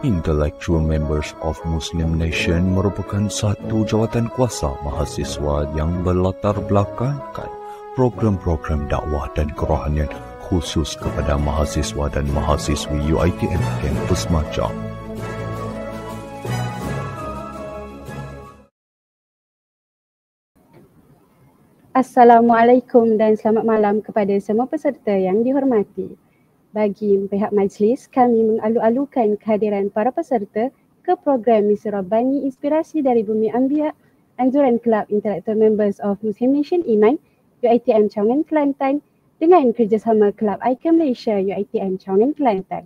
Intellectual Members of Muslim Nation merupakan satu jawatan kuasa mahasiswa yang berlatar belakangkan program-program dakwah dan kerohanian khusus kepada mahasiswa dan mahasiswi UiTM kampus Macang. Assalamualaikum dan selamat malam kepada semua peserta yang dihormati. Bagi pihak majlis, kami mengalu-alukan kehadiran para peserta ke program Misi Rabbani Inspirasi dari Bumi Anbiya, anjuran Kelab Intellectual Members of Muslim Nation Iman, UiTM Cawangan Kelantan dengan kerjasama Kelab Icon Malaysia UiTM Cawangan Kelantan.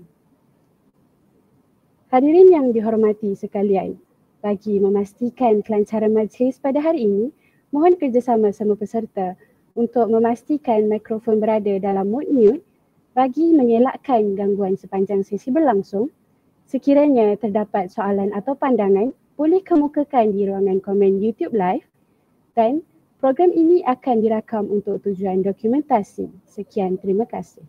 Hadirin yang dihormati sekalian, bagi memastikan kelancaran majlis pada hari ini, mohon kerjasama semua peserta untuk memastikan mikrofon berada dalam mode mute bagi mengelakkan gangguan sepanjang sesi berlangsung. Sekiranya terdapat soalan atau pandangan, boleh kemukakan di ruangan komen YouTube Live dan program ini akan dirakam untuk tujuan dokumentasi. Sekian, terima kasih.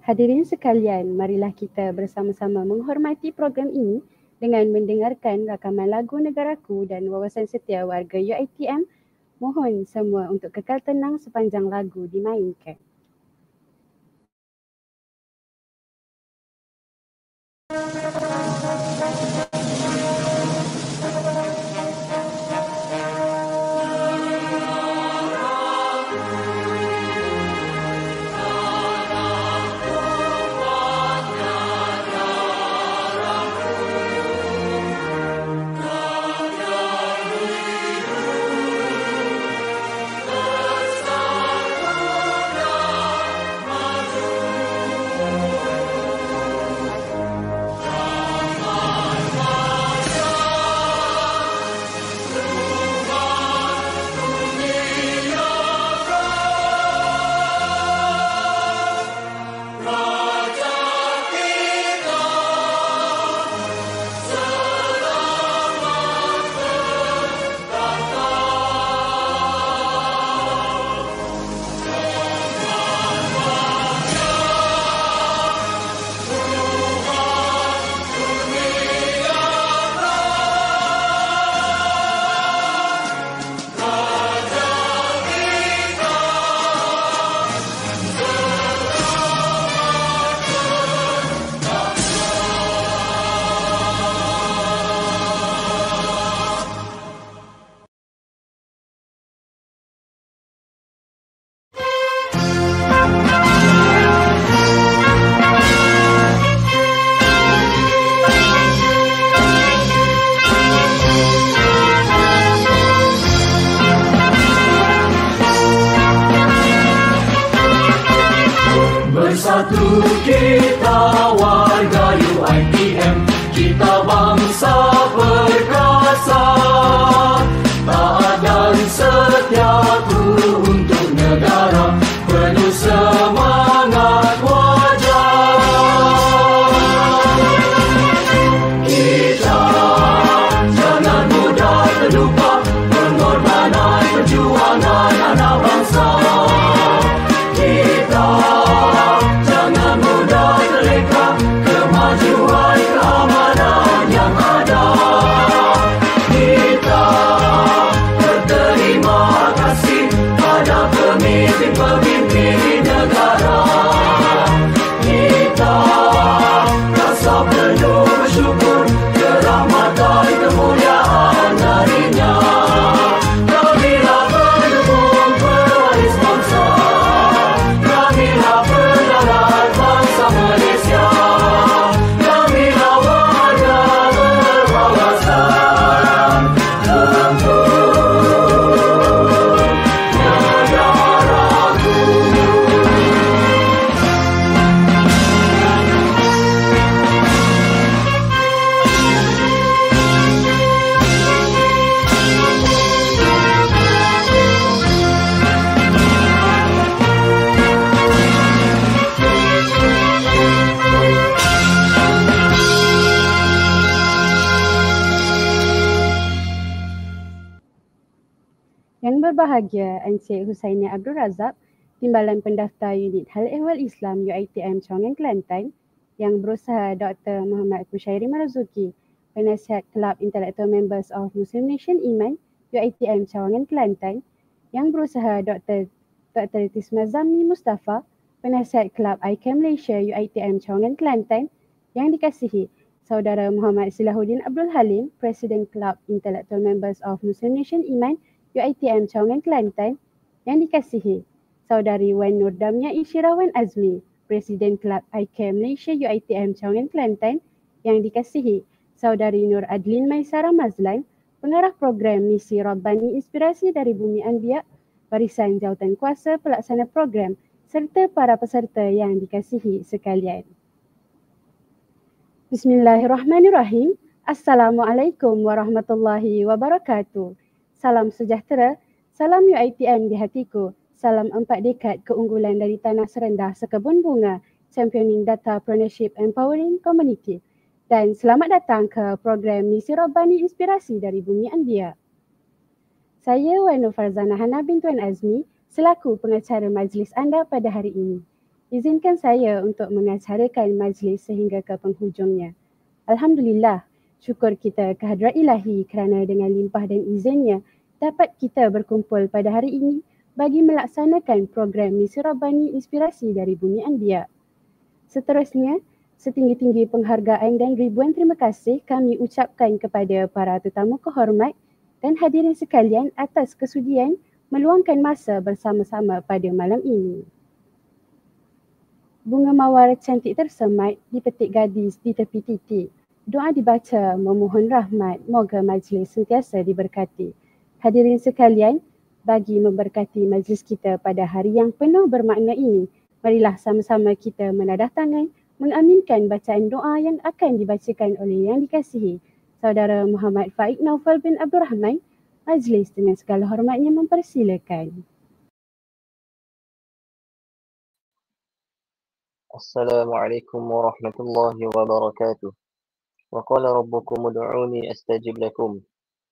Hadirin sekalian, marilah kita bersama-sama menghormati program ini dengan mendengarkan rakaman lagu Negaraku dan Wawasan Setia Warga UiTM. Mohon semua untuk kekal tenang sepanjang lagu dimainkan. berbahagia Encik Husainia Abdul Razak, Timbalan Pendaftar Unit Hal Ehwal Islam UiTM Cawangan Kelantan, yang berusaha Dr. Muhammad Kushairi Marzuki, Penasihat Kelab Intellectual Members of Muslim Nation Iman UiTM Cawangan Kelantan, yang berusaha Dr. Tisma Zamni Mustafa, Penasihat Kelab ICAM Malaysia UiTM Cawangan Kelantan, yang dikasihi Saudara Muhammad Silahuddin Abdul Halim, Presiden Kelab Intellectual Members of Muslim Nation Iman UiTM Cawangan Kelantan, yang dikasihi Saudari Wan Nur Damia Isyirawan Azmi, Presiden Kelab ICAM Malaysia UiTM Cawangan Kelantan, yang dikasihi Saudari Nur Adlin Maisara Mazlan, Pengarah Program Misi Rabbani Inspirasi dari Bumi Anbiya, Barisan Jawatan Kuasa Pelaksana Program, serta para peserta yang dikasihi sekalian. Bismillahirrahmanirrahim. Assalamualaikum warahmatullahi wabarakatuh. Salam sejahtera, salam UiTM di hatiku, salam 4 dekad keunggulan dari tanah serendah sekebun bunga, championing data partnership empowering community. Dan selamat datang ke program Misi Rabbani Inspirasi dari Bumi Anbiya. Saya Wan Nur Farzana Hana binti Wan Azmi, selaku pengacara majlis anda pada hari ini. Izinkan saya untuk mengacarakan majlis sehingga ke penghujungnya. Alhamdulillah, syukur kita kehadrat ilahi kerana dengan limpah dan izinnya dapat kita berkumpul pada hari ini bagi melaksanakan program Misi Rabbani Inspirasi dari Bumi Anbiya. Seterusnya, setinggi-tinggi penghargaan dan ribuan terima kasih kami ucapkan kepada para tetamu kehormat dan hadirin sekalian atas kesudian meluangkan masa bersama-sama pada malam ini. Bunga mawar cantik tersemat dipetik gadis di tepi titik. Doa dibaca memohon rahmat, moga majlis sentiasa diberkati. Hadirin sekalian, bagi memberkati majlis kita pada hari yang penuh bermakna ini, marilah sama-sama kita menadah tangan, mengaminkan bacaan doa yang akan dibacakan oleh yang dikasihi Saudara Muhammad Faik Naufal bin Abdul Rahman. Majlis dengan segala hormatnya mempersilakan. Assalamualaikum warahmatullahi wabarakatuh. Wa qala rabbukum ud'uni astajib lakum.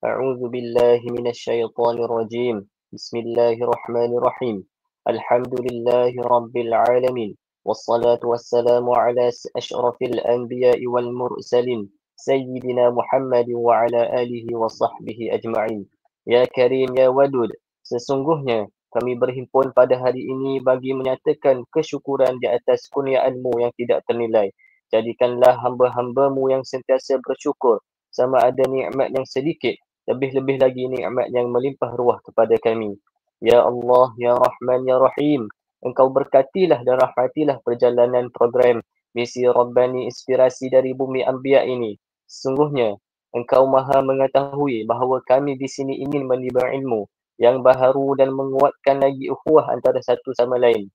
A'udzu billahi minasy syaithanir rajim. Bismillahirrahmanirrahim. Alhamdulillahi rabbil alamin. Wassalatu wassalamu ala asyrafil anbiya'i wal mursalin. Sayyidina Muhammad wa ala alihi wa sahbihi ajma'in. Ya Karim ya Wadud, sesungguhnya kami berhimpun pada hari ini bagi menyatakan kesyukuran di atas kurniaan-Mu yang tidak ternilai. Jadikanlah hamba-hamba-Mu yang sentiasa bersyukur sama ada nikmat yang sedikit, lebih-lebih lagi nikmat yang melimpah ruah kepada kami. Ya Allah, Ya Rahman, Ya Rahim, Engkau berkatilah dan rahmatilah perjalanan program Misi Rabbani Inspirasi dari Bumi Anbiya ini. Sesungguhnya, Engkau maha mengetahui bahawa kami di sini ingin menimba ilmu yang baharu dan menguatkan lagi ukhuwah antara satu sama lain,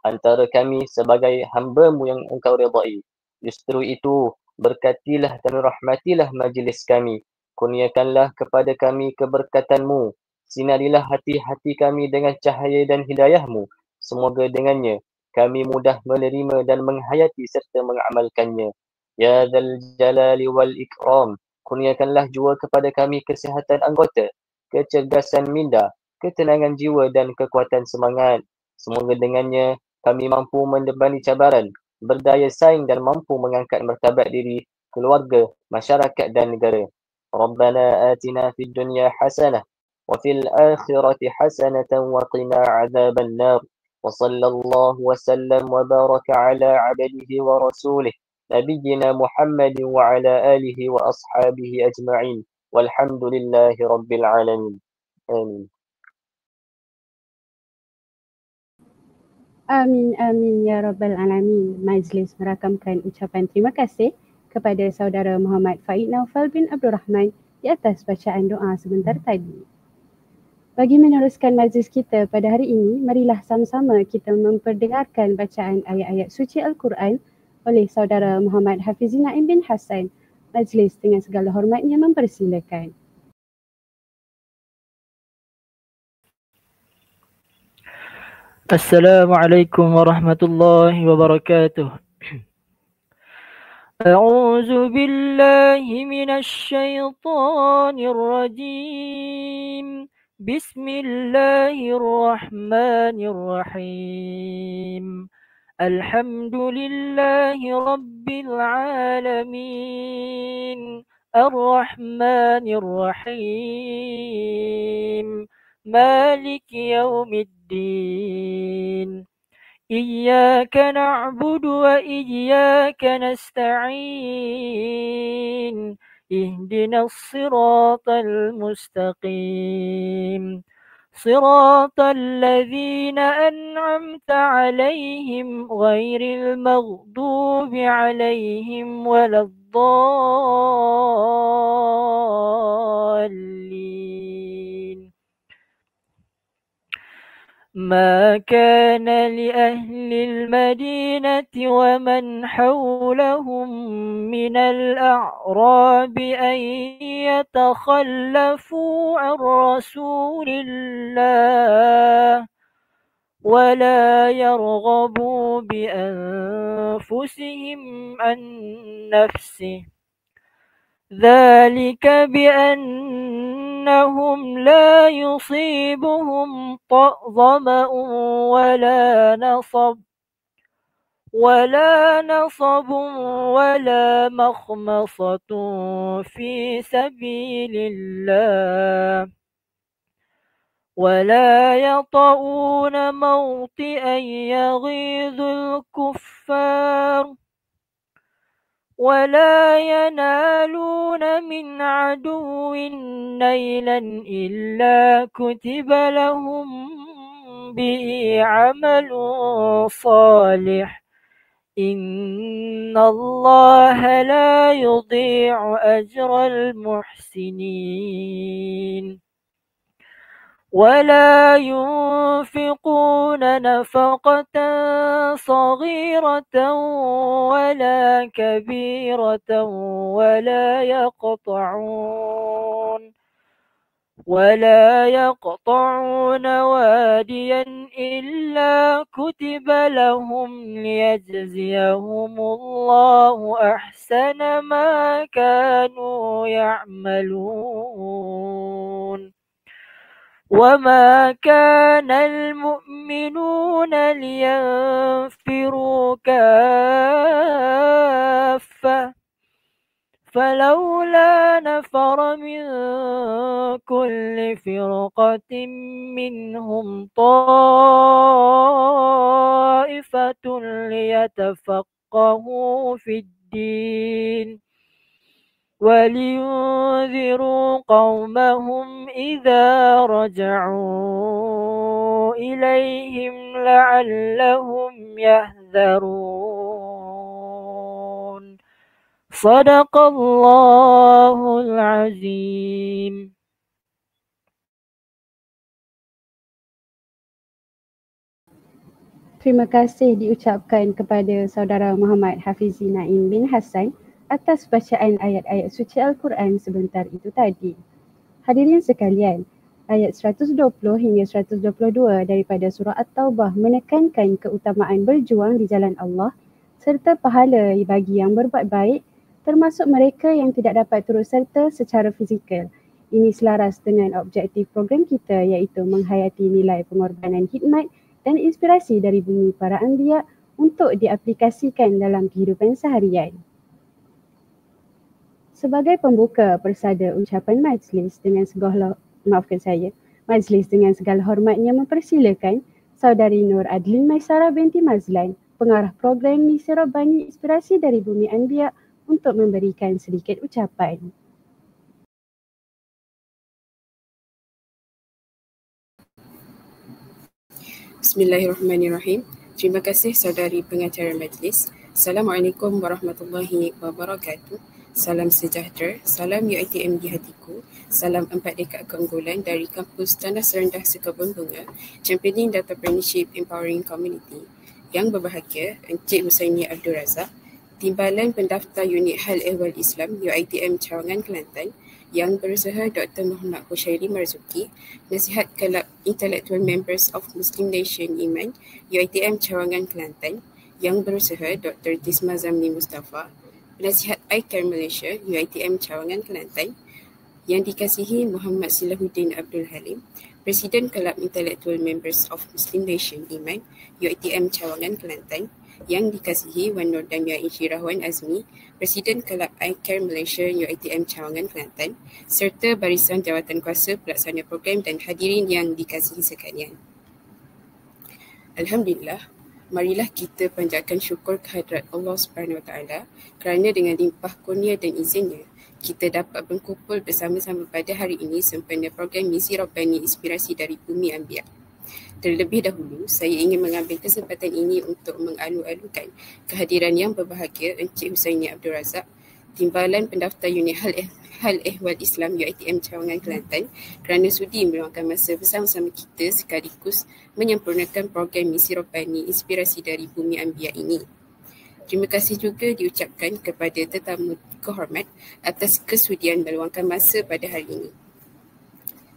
antara kami sebagai hamba-Mu yang Engkau redai. Justru itu, berkatilah dan rahmatilah majlis kami. Kurniakanlah kepada kami keberkatan-Mu. Sinarilah hati-hati kami dengan cahaya dan hidayah-Mu. Semoga dengannya kami mudah menerima dan menghayati serta mengamalkannya. Ya Dzal Jalali wal Ikram, kurniakanlah jua kepada kami kesihatan anggota, kecergasan minda, ketenangan jiwa dan kekuatan semangat. Semoga dengannya kami mampu mendebani cabaran, berdaya saing dan mampu mengangkat martabat diri, keluarga, masyarakat dan negara. Rabbana atina fid dunya hasanah wa fil akhirati hasanatan wa qina adzaban nar. Wa sallallahu wa sallam wa baraka ala abdihi wa rasulih nabiyyina Muhammadin wa ala alihi wa ashabihi ajma'in. Walhamdulillahi rabbil alamin. Amin. Amin, amin, ya Rabbal Alamin. Majlis merakamkan ucapan terima kasih kepada Saudara Muhammad Faik Naufal bin Abdul Rahman di atas bacaan doa sebentar tadi. Bagi meneruskan majlis kita pada hari ini, marilah sama-sama kita memperdengarkan bacaan ayat-ayat suci Al-Quran oleh Saudara Muhammad Hafizi Naim bin Hassan. Majlis dengan segala hormatnya mempersilakan. Assalamualaikum warahmatullahi wabarakatuh. A'udzu billahi minasy syaithanir rajim. بسم الله الرحمن الرحيم الحمد لله رب العالمين الرحمن الرحيم مالك يوم الدين إياك نعبد وإياك نستعين اهدنا الصراط المستقيم صراط الذين أنعمت عليهم غير المغضوب عليهم ولا الضالين ما كان لأهل المدينة ومن حولهم من الأعراب أن يتخلفوا عن رسول الله ولا يرغبوا بأنفسهم عن نفسه ذلك بأنهم لا يصيبهم ظمأ ولا نصب ولا مخمصة في سبيل الله ولا يطؤون موطئا يغيظ الكفار ولا ينالون من عدو نيلا إلا كتب لهم به عمل صالح إن الله لا يضيع أجر المحسنين ولا ينفقون نفقة صغيرة ولا كبيرة ولا يقطعون واديا إلا كتب لهم ليجزيهم الله أحسن ما كانوا يعملون وما كان المؤمنون لينفروا كافة فلولا نفر من كل فرقة منهم طائفة ليتفقهوا في الدين ولينذروا قومهم إذا رجعوا إليهم لعلهم يحذرون صدق الله العظيم. Terima kasih diucapkan kepada saudara Muhammad Hafizi Naim bin Hassan atas bacaan ayat-ayat suci Al-Quran sebentar itu tadi. Hadirin sekalian, ayat 120 hingga 122 daripada surah At-Taubah menekankan keutamaan berjuang di jalan Allah serta pahala bagi yang berbuat baik termasuk mereka yang tidak dapat turut serta secara fizikal. Ini selaras dengan objektif program kita iaitu menghayati nilai pengorbanan khidmat dan inspirasi dari bumi para anbiya untuk diaplikasikan dalam kehidupan seharian. Sebagai pembuka persada ucapan majlis dengan segala hormatnya mempersilakan Saudari Nur Adlin Maisara binti Mazlan, pengarah program Misi Rabbani Inspirasi dari Bumi Anbiya untuk memberikan sedikit ucapan. Bismillahirrahmanirrahim. Terima kasih saudari pengacara majlis. Assalamualaikum warahmatullahi wabarakatuh. Salam sejahtera, salam UiTM di hatiku, salam 4 dekad keunggulan dari kampus Tanah Serendah Sekebun Bunga, Championing Entrepreneurship Empowering Community. Yang berbahagia, Encik Husaini Abdul Razak, Timbalan Pendaftar Unit Hal Ehwal Islam UiTM Cawangan Kelantan, yang berusaha Dr. Muhammad Hushairi Marzuki, Nasihat Kelab Intellectual Members of Muslim Nation Iman UiTM Cawangan Kelantan, yang berusaha Dr. Tisma Zamni Mustafa, Penasihat iCare Malaysia UiTM Cawangan Kelantan, yang dikasihi Muhammad Silahuddin Abdul Halim, Presiden Kelab Intellectual Members of Muslim Nation Iman UiTM Cawangan Kelantan yang dikasihi Wan Nur Damia Insyirah Wan Azmi, Presiden Kelab iCare Malaysia UiTM Cawangan Kelantan, serta barisan jawatan kuasa pelaksana program dan hadirin yang dikasihi sekalian. Alhamdulillah, marilah kita panjatkan syukur kehadrat Allah Subhanahu Wa Taala kerana dengan limpah kurnia dan izinnya kita dapat berkumpul bersama-sama pada hari ini sempena program Misi Rabbani Inspirasi dari Bumi Anbiya. Terlebih dahulu, saya ingin mengambil kesempatan ini untuk mengalu-alukan kehadiran yang berbahagia Encik Husaini Abdul Razak, Timbalan Pendaftar Unit Hal Ehwal Islam UiTM Cawangan Kelantan kerana sudi meluangkan masa bersama-sama kita sekaligus menyempurnakan program Misi Rabbani Inspirasi dari Bumi Anbiya ini. Terima kasih juga diucapkan kepada tetamu kehormat atas kesudian meluangkan masa pada hari ini.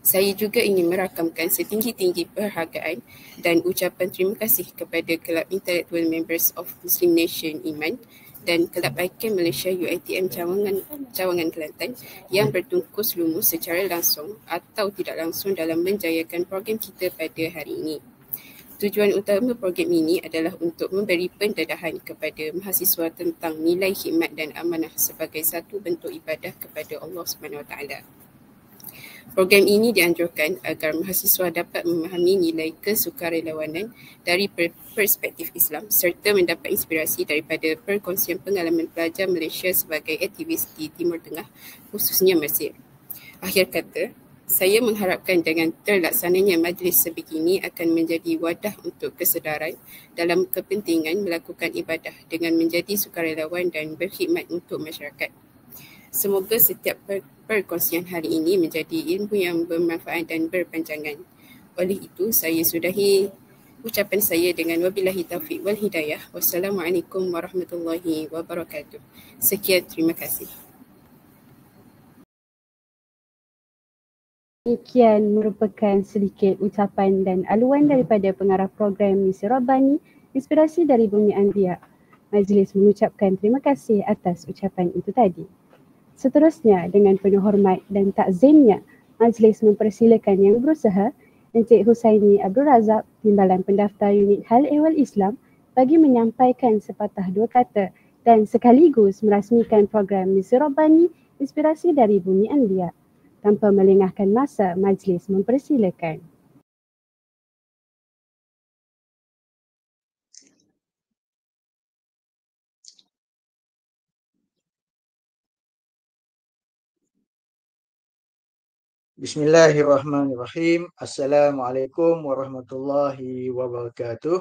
Saya juga ingin merakamkan setinggi-tinggi penghargaan dan ucapan terima kasih kepada Kelab Intellectual Members of Muslim Nation Iman dan Kelab iCare Malaysia UiTM Cawangan Kelantan yang bertungkus lumus secara langsung atau tidak langsung dalam menjayakan program kita pada hari ini. Tujuan utama program ini adalah untuk memberi pendedahan kepada mahasiswa tentang nilai khidmat dan amanah sebagai satu bentuk ibadah kepada Allah Subhanahu Wa Taala. Program ini dianjurkan agar mahasiswa dapat memahami nilai kesukarelawanan dari perspektif Islam serta mendapat inspirasi daripada perkongsian pengalaman pelajar Malaysia sebagai aktivis di Timur Tengah, khususnya Mesir. Akhir kata, saya mengharapkan dengan terlaksananya majlis sebegini akan menjadi wadah untuk kesedaran dalam kepentingan melakukan ibadah dengan menjadi sukarelawan dan berkhidmat untuk masyarakat. Semoga setiap perkongsian hari ini menjadi ilmu yang bermanfaat dan berpanjangan. Oleh itu, saya sudahi ucapan saya dengan wabillahi taufiq wal hidayah. Wassalamualaikum warahmatullahi wabarakatuh. Sekian, terima kasih. Demikian merupakan sedikit ucapan dan aluan daripada pengarah program Misi Rabbani Inspirasi dari Bumi Anbiya. Majlis mengucapkan terima kasih atas ucapan itu tadi. Seterusnya, dengan penuh hormat dan takzimnya, majlis mempersilakan yang berusaha Encik Husaini Abdul Razak, Timbalan Pendaftar Unit Hal Ehwal Islam bagi menyampaikan sepatah dua kata dan sekaligus merasmikan program Misi Rabbani Inspirasi dari Bumi Anbiya. Tanpa melengahkan masa, majlis mempersilakan. Bismillahirrahmanirrahim. Assalamualaikum warahmatullahi wabarakatuh.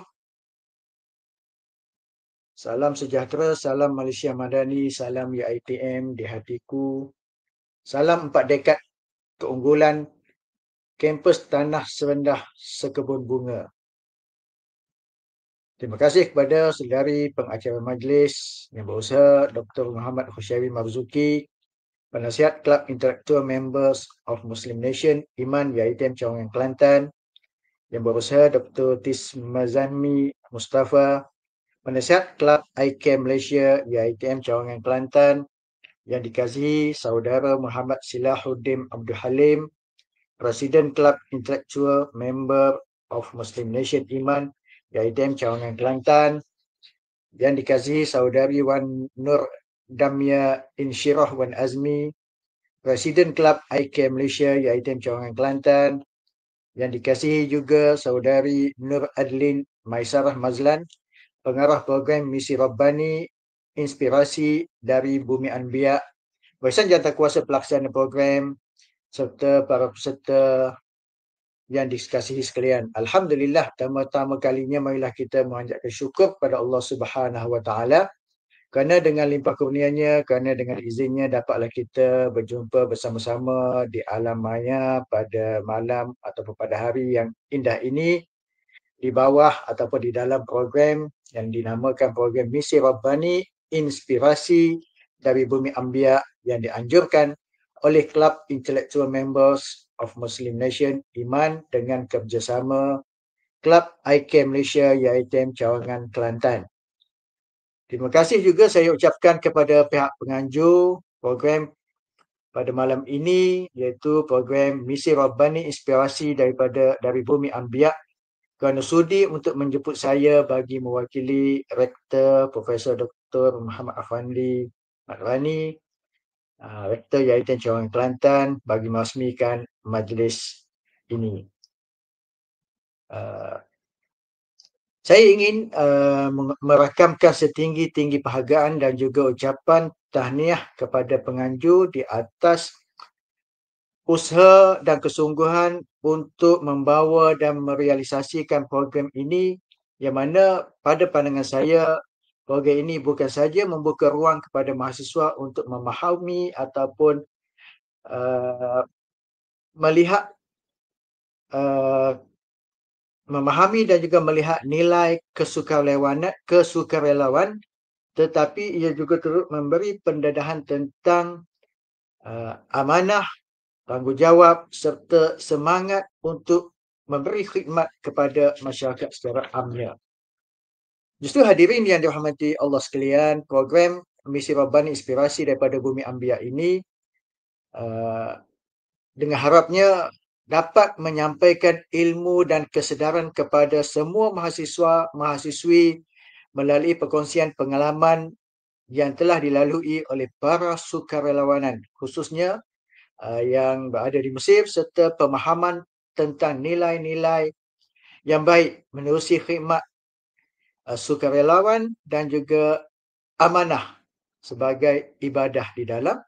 Salam sejahtera, salam Malaysia Madani, salam UiTM di hatiku. Salam 4 dekad keunggulan kampus Tanah Serendah Sekebun Bunga. Terima kasih kepada saudari pengacara majlis yang berusaha Dr. Muhammad Khusyawi Marzuki, penasihat Kelab Intellectual Members of Muslim Nation Iman UiTM Cawangan Kelantan, yang berusaha Dr. Tis Mazami Mustafa, penasihat Kelab iCare Malaysia UiTM Cawangan Kelantan, yang dikasihi saudara Muhammad Silahuddin Abdul Halim, Presiden Kelab Intellectual Member of Muslim Nation Iman UiTM Cawangan Kelantan, yang dikasihi saudari Wan Nur Damia Insyirah Wan Azmi, Presiden Kelab iCare Malaysia UiTM Cawangan Kelantan, yang dikasihi juga saudari Nur Adlin Maisarah Mazlan, pengarah program Misi Rabbani Inspirasi dari Bumi Anbiya, barisan jawatankuasa pelaksana program, serta para peserta yang dikasihi sekalian. Alhamdulillah, pertama kalinya marilah kita menganjurkan syukur kepada Allah Subhanahu Wa Taala kerana dengan limpah kurnianya, kerana dengan izinnya dapatlah kita berjumpa bersama-sama di alam maya pada malam ataupun pada hari yang indah ini di bawah ataupun di dalam program yang dinamakan program Misi Rabbani Inspirasi dari Bumi Anbiya yang dianjurkan oleh Kelab Intellectual Members of Muslim Nation Iman dengan kerjasama Kelab iCare Malaysia UiTM Cawangan Kelantan. Terima kasih juga saya ucapkan kepada pihak penganjur program pada malam ini, iaitu program Misi Rabbani Inspirasi dari Bumi Anbiya, kerana sudi untuk menjemput saya bagi mewakili Rektor Profesor Dr. Muhammad Afandi Madrani, Rektor Yayasan Cawangan Kelantan, bagi merasmikan majlis ini. Saya ingin merakamkan setinggi-tinggi penghargaan dan juga ucapan tahniah kepada penganjur di atas usaha dan kesungguhan untuk membawa dan merealisasikan program ini, yang mana pada pandangan saya program ini bukan saja membuka ruang kepada mahasiswa untuk memahami ataupun melihat memahami dan juga melihat nilai kesukarelawan, tetapi ia juga turut memberi pendedahan tentang amanah, tanggungjawab serta semangat untuk memberi khidmat kepada masyarakat secara amnya. Justru hadirin yang dirahmati Allah sekalian, program Misi Rabbani Inspirasi daripada Bumi Anbiya ini dengan harapnya dapat menyampaikan ilmu dan kesedaran kepada semua mahasiswa, mahasiswi melalui perkongsian pengalaman yang telah dilalui oleh para sukarelawanan, khususnya yang berada di Mesir, serta pemahaman tentang nilai-nilai yang baik menerusi khidmat sukarelawan dan juga amanah sebagai ibadah di dalam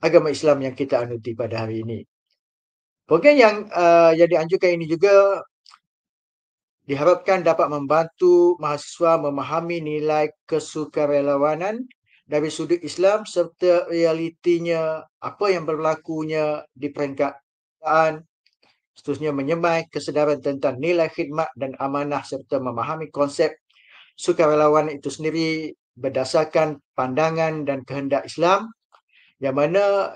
agama Islam yang kita anuti pada hari ini. Program yang dianjurkan ini juga diharapkan dapat membantu mahasiswa memahami nilai kesukarelawanan dari sudut Islam serta realitinya apa yang berlakunya di peringkat keadaan, seterusnya menyemai kesedaran tentang nilai khidmat dan amanah serta memahami konsep sukarelawan itu sendiri berdasarkan pandangan dan kehendak Islam, yang mana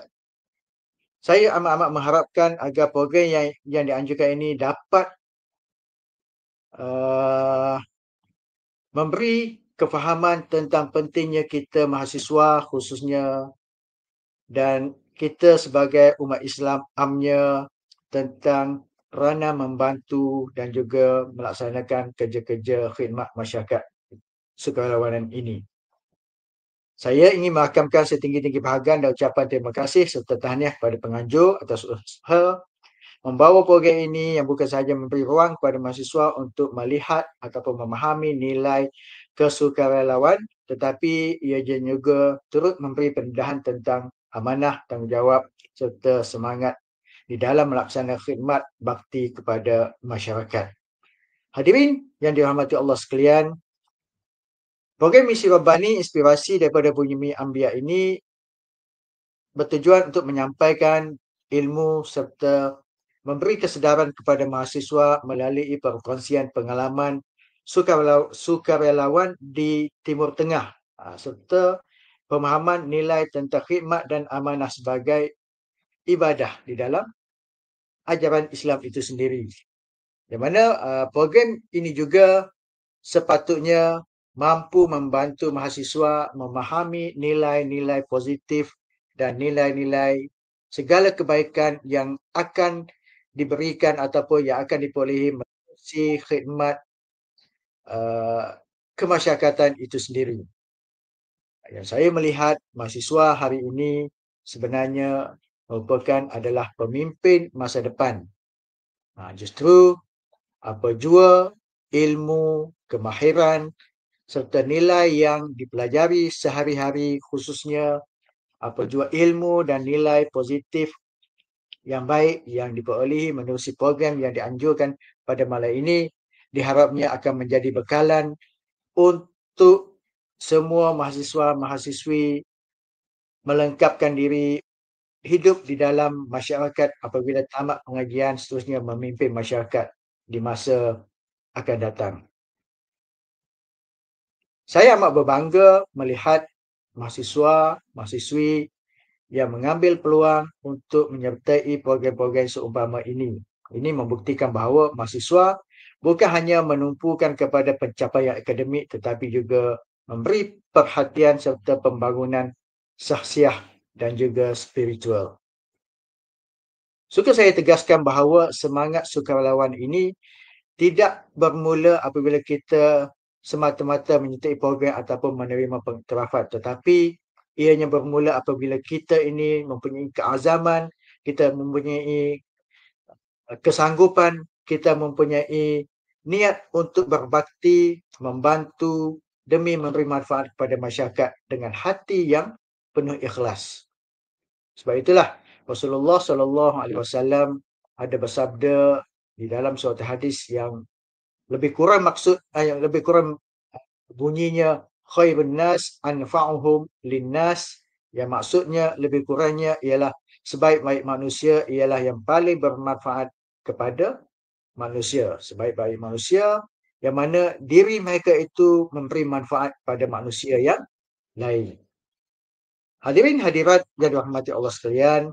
saya amat-amat mengharapkan agar program yang dianjurkan ini dapat memberi kefahaman tentang pentingnya kita mahasiswa khususnya dan kita sebagai umat Islam amnya tentang peranan membantu dan juga melaksanakan kerja-kerja khidmat masyarakat sukarelawanan ini. Saya ingin merakamkan setinggi-tinggi penghargaan dan ucapan terima kasih serta tahniah kepada penganjur atas usaha membawa program ini yang bukan sahaja memberi ruang kepada mahasiswa untuk melihat ataupun memahami nilai kesukarelawan, tetapi ia juga turut memberi pendedahan tentang amanah, tanggungjawab serta semangat di dalam melaksanakan khidmat bakti kepada masyarakat. Hadirin yang dirahmati Allah sekalian, program Misi Rabbani Inspirasi daripada Bumi Anbiya ini bertujuan untuk menyampaikan ilmu serta memberi kesedaran kepada mahasiswa melalui perkongsian pengalaman sukarelawan di Timur Tengah serta pemahaman nilai tentang khidmat dan amanah sebagai ibadah di dalam ajaran Islam itu sendiri. Di mana program ini juga sepatutnya mampu membantu mahasiswa memahami nilai-nilai positif dan nilai-nilai segala kebaikan yang akan diberikan ataupun yang akan diperolehi melalui khidmat kemasyarakatan itu sendiri. Yang saya melihat mahasiswa hari ini sebenarnya merupakan adalah pemimpin masa depan. Justru apa jua ilmu, kemahiran serta nilai yang dipelajari sehari-hari, khususnya apa jua ilmu dan nilai positif yang baik yang diperolehi menerusi program yang dianjurkan pada malam ini, diharapnya akan menjadi bekalan untuk semua mahasiswa-mahasiswi melengkapkan diri hidup di dalam masyarakat apabila tamat pengajian, seterusnya memimpin masyarakat di masa akan datang. Saya amat berbangga melihat mahasiswa, mahasiswi yang mengambil peluang untuk menyertai program-program seumpama ini. Ini membuktikan bahawa mahasiswa bukan hanya menumpukan kepada pencapaian akademik tetapi juga memberi perhatian serta pembangunan sahsiah dan juga spiritual. Suka saya tegaskan bahawa semangat sukarelawan ini tidak bermula apabila kita semata-mata menyertai program ataupun menerima pengiktirafan, tetapi ianya bermula apabila kita ini mempunyai keazaman, kita mempunyai kesanggupan, kita mempunyai niat untuk berbakti, membantu demi memberi manfaat kepada masyarakat dengan hati yang penuh ikhlas. Sebab itulah Rasulullah SAW ada bersabda di dalam suatu hadis yang lebih kurang yang lebih kurang bunyinya khairun nas anfa'uhum linnas, yang maksudnya lebih kurangnya ialah sebaik-baik manusia ialah yang paling bermanfaat kepada manusia. Sebaik-baik manusia yang mana diri mereka itu memberi manfaat pada manusia yang lain. Hadirin hadirat yang dirahmati Allah sekalian,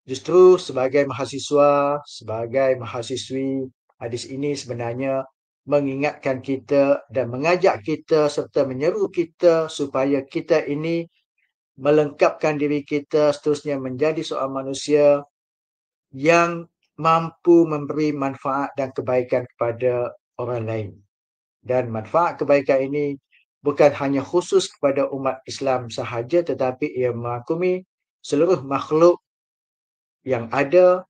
justru sebagai mahasiswa, sebagai mahasiswi, hadis ini sebenarnya mengingatkan kita dan mengajak kita serta menyeru kita supaya kita ini melengkapkan diri kita seterusnya menjadi seorang manusia yang mampu memberi manfaat dan kebaikan kepada orang lain. Dan manfaat kebaikan ini bukan hanya khusus kepada umat Islam sahaja, tetapi ia merangkumi seluruh makhluk yang ada,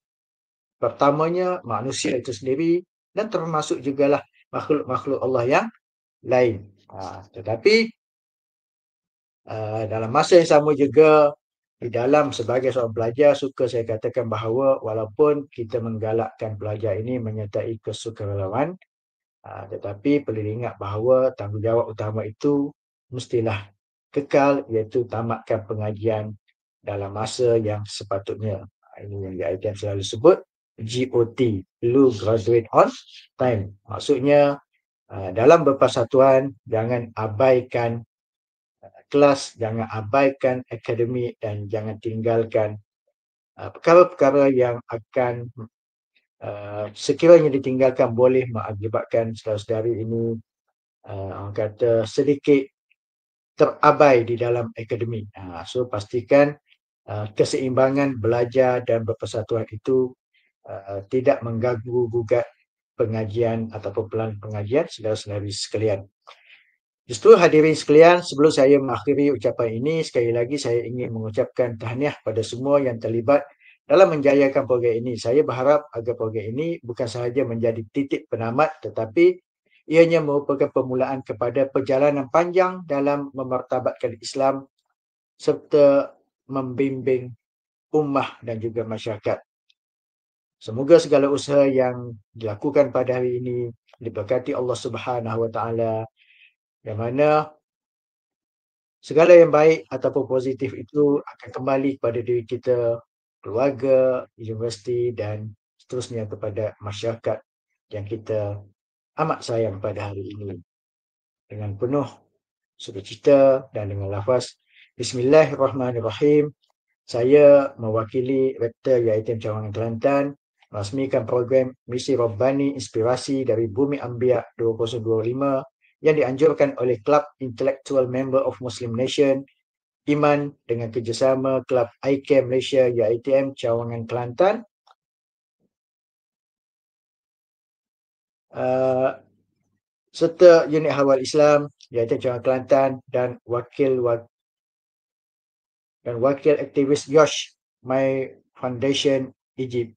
pertamanya manusia itu sendiri dan termasuk jugalah makhluk-makhluk Allah yang lain. Tetapi dalam masa yang sama juga, di dalam sebagai seorang pelajar, suka saya katakan bahawa walaupun kita menggalakkan pelajar ini menyertai kesukarelawan, tetapi perlu diingat bahawa tanggungjawab utama itu mestilah kekal, iaitu tamatkan pengajian dalam masa yang sepatutnya. Ini yang ITM selalu sebut GOT, Lu Graduate on Time. Maksudnya dalam berpersatuan jangan abaikan kelas, jangan abaikan akademik dan jangan tinggalkan perkara-perkara yang akan sekiranya ditinggalkan boleh mengakibatkan saudara-saudari ini orang kata sedikit terabai di dalam akademik. So pastikan keseimbangan belajar dan berpersatuan itu tidak mengganggu-gugat pengajian ataupun pelan pengajian saudara-saudari sekalian. Justru hadirin sekalian, sebelum saya mengakhiri ucapan ini, sekali lagi saya ingin mengucapkan tahniah pada semua yang terlibat dalam menjayakan program ini. Saya berharap agar program ini bukan sahaja menjadi titik penamat, tetapi ianya merupakan permulaan kepada perjalanan panjang dalam memartabatkan Islam serta membimbing ummah dan juga masyarakat. Semoga segala usaha yang dilakukan pada hari ini diberkati Allah Subhanahu Wa Taala, yang mana segala yang baik ataupun positif itu akan kembali kepada diri kita, keluarga, universiti dan seterusnya kepada masyarakat yang kita amat sayang pada hari ini. Dengan penuh sukacita dan dengan lafaz Bismillahirrahmanirrahim, saya mewakili Rektor IAITM Cawangan Kelantan merasmikan program Misi Rabbani Inspirasi dari Bumi Anbiya 2025 yang dianjurkan oleh Klub Intellectual Member of Muslim Nation Iman dengan kerjasama Klub ICAM Malaysia IAITM Cawangan Kelantan, serta Unit Hawal Islam IAITM Cawangan Kelantan dan wakil aktivis Yosh My Foundation Egypt.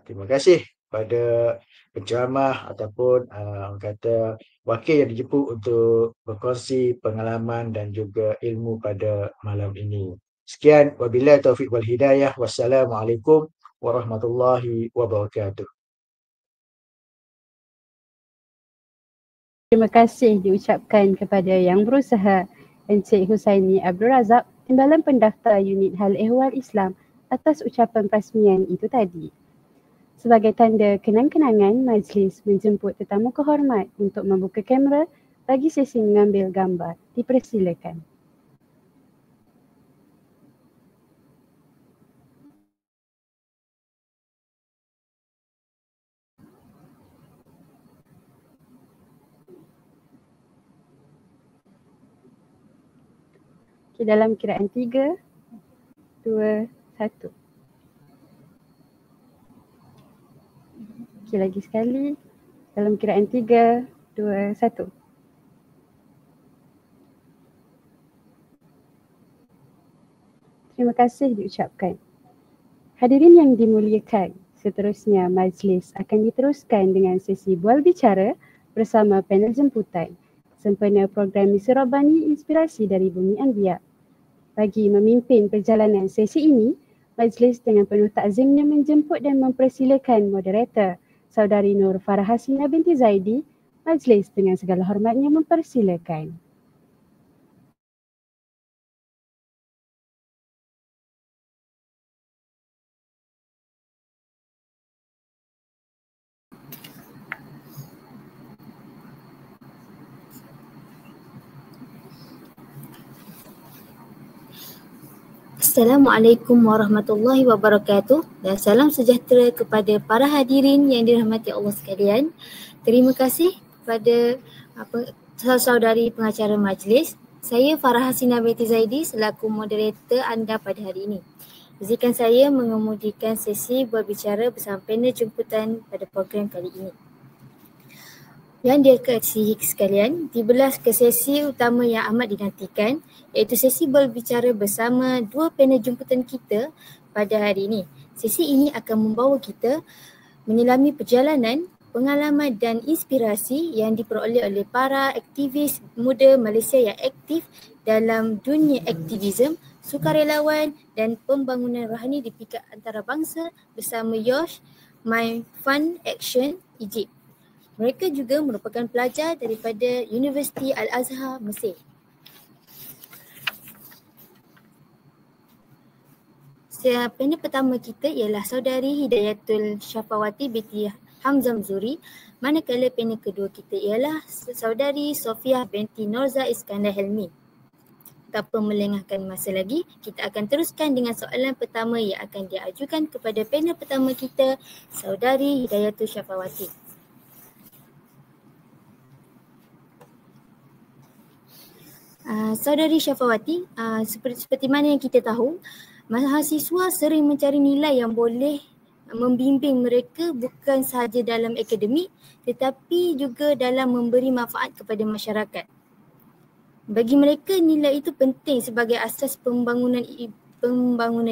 Terima kasih pada penceramah ataupun orang kata wakil yang dijemput untuk berkongsi pengalaman dan juga ilmu pada malam ini. Sekian, wabillahi taufiq wal hidayah. Wassalamualaikum warahmatullahi wabarakatuh. Terima kasih diucapkan kepada yang berusaha Encik Husaini Abdul Razak, Timbalan Pendaftar Unit Hal Ehwal Islam atas ucapan perasmian itu tadi. Sebagai tanda kenang-kenangan, majlis menjemput tetamu kehormat untuk membuka kamera bagi sesi mengambil gambar. Dipersilakan. Okay, dalam kiraan 3, 2, 1. Okay, lagi sekali. Dalam kiraan 3, 2, 1. Terima kasih diucapkan. Hadirin yang dimuliakan, seterusnya majlis akan diteruskan dengan sesi bual bicara bersama panel jemputan sempena program Misi Rabbani Inspirasi dari Bumi Anbiya. Bagi memimpin perjalanan sesi ini, majlis dengan penuh takzimnya menjemput dan mempersilakan moderator Saudari Nur Farahasina binti Zaidi. Majlis dengan segala hormatnya mempersilakan. Assalamualaikum warahmatullahi wabarakatuh dan salam sejahtera kepada para hadirin yang dirahmati Allah sekalian. Terima kasih kepada saudari pengacara majlis. Saya Farahasina binti Zaidi selaku moderator anda pada hari ini. Izinkan saya mengemudikan sesi berbicara bersama panel jemputan pada program kali ini. Yang dikasihi sekalian, tibalah ke sesi utama yang amat dinantikan, iaitu sesi berbicara bersama dua panel jemputan kita pada hari ini. Sesi ini akan membawa kita menyelami perjalanan, pengalaman dan inspirasi yang diperoleh oleh para aktivis muda Malaysia yang aktif dalam dunia aktivisme, sukarelawan dan pembangunan rohani di pikat antarabangsa bersama YOSH My Fund Action Egypt. Mereka juga merupakan pelajar daripada Universiti Al-Azhar, Mesir. Panel pertama kita ialah Saudari Hidayatul Syafawati binti Hamzam Zuri, manakala panel kedua kita ialah Saudari Sofia binti Norza Iskandar Helmi. Tanpa melengahkan masa lagi, kita akan teruskan dengan soalan pertama yang akan diajukan kepada panel pertama kita, Saudari Hidayatul Syafawati. Saudari Syafawati, seperti mana yang kita tahu, mahasiswa sering mencari nilai yang boleh membimbing mereka bukan sahaja dalam akademik tetapi juga dalam memberi manfaat kepada masyarakat. Bagi mereka, nilai itu penting sebagai asas pembangunan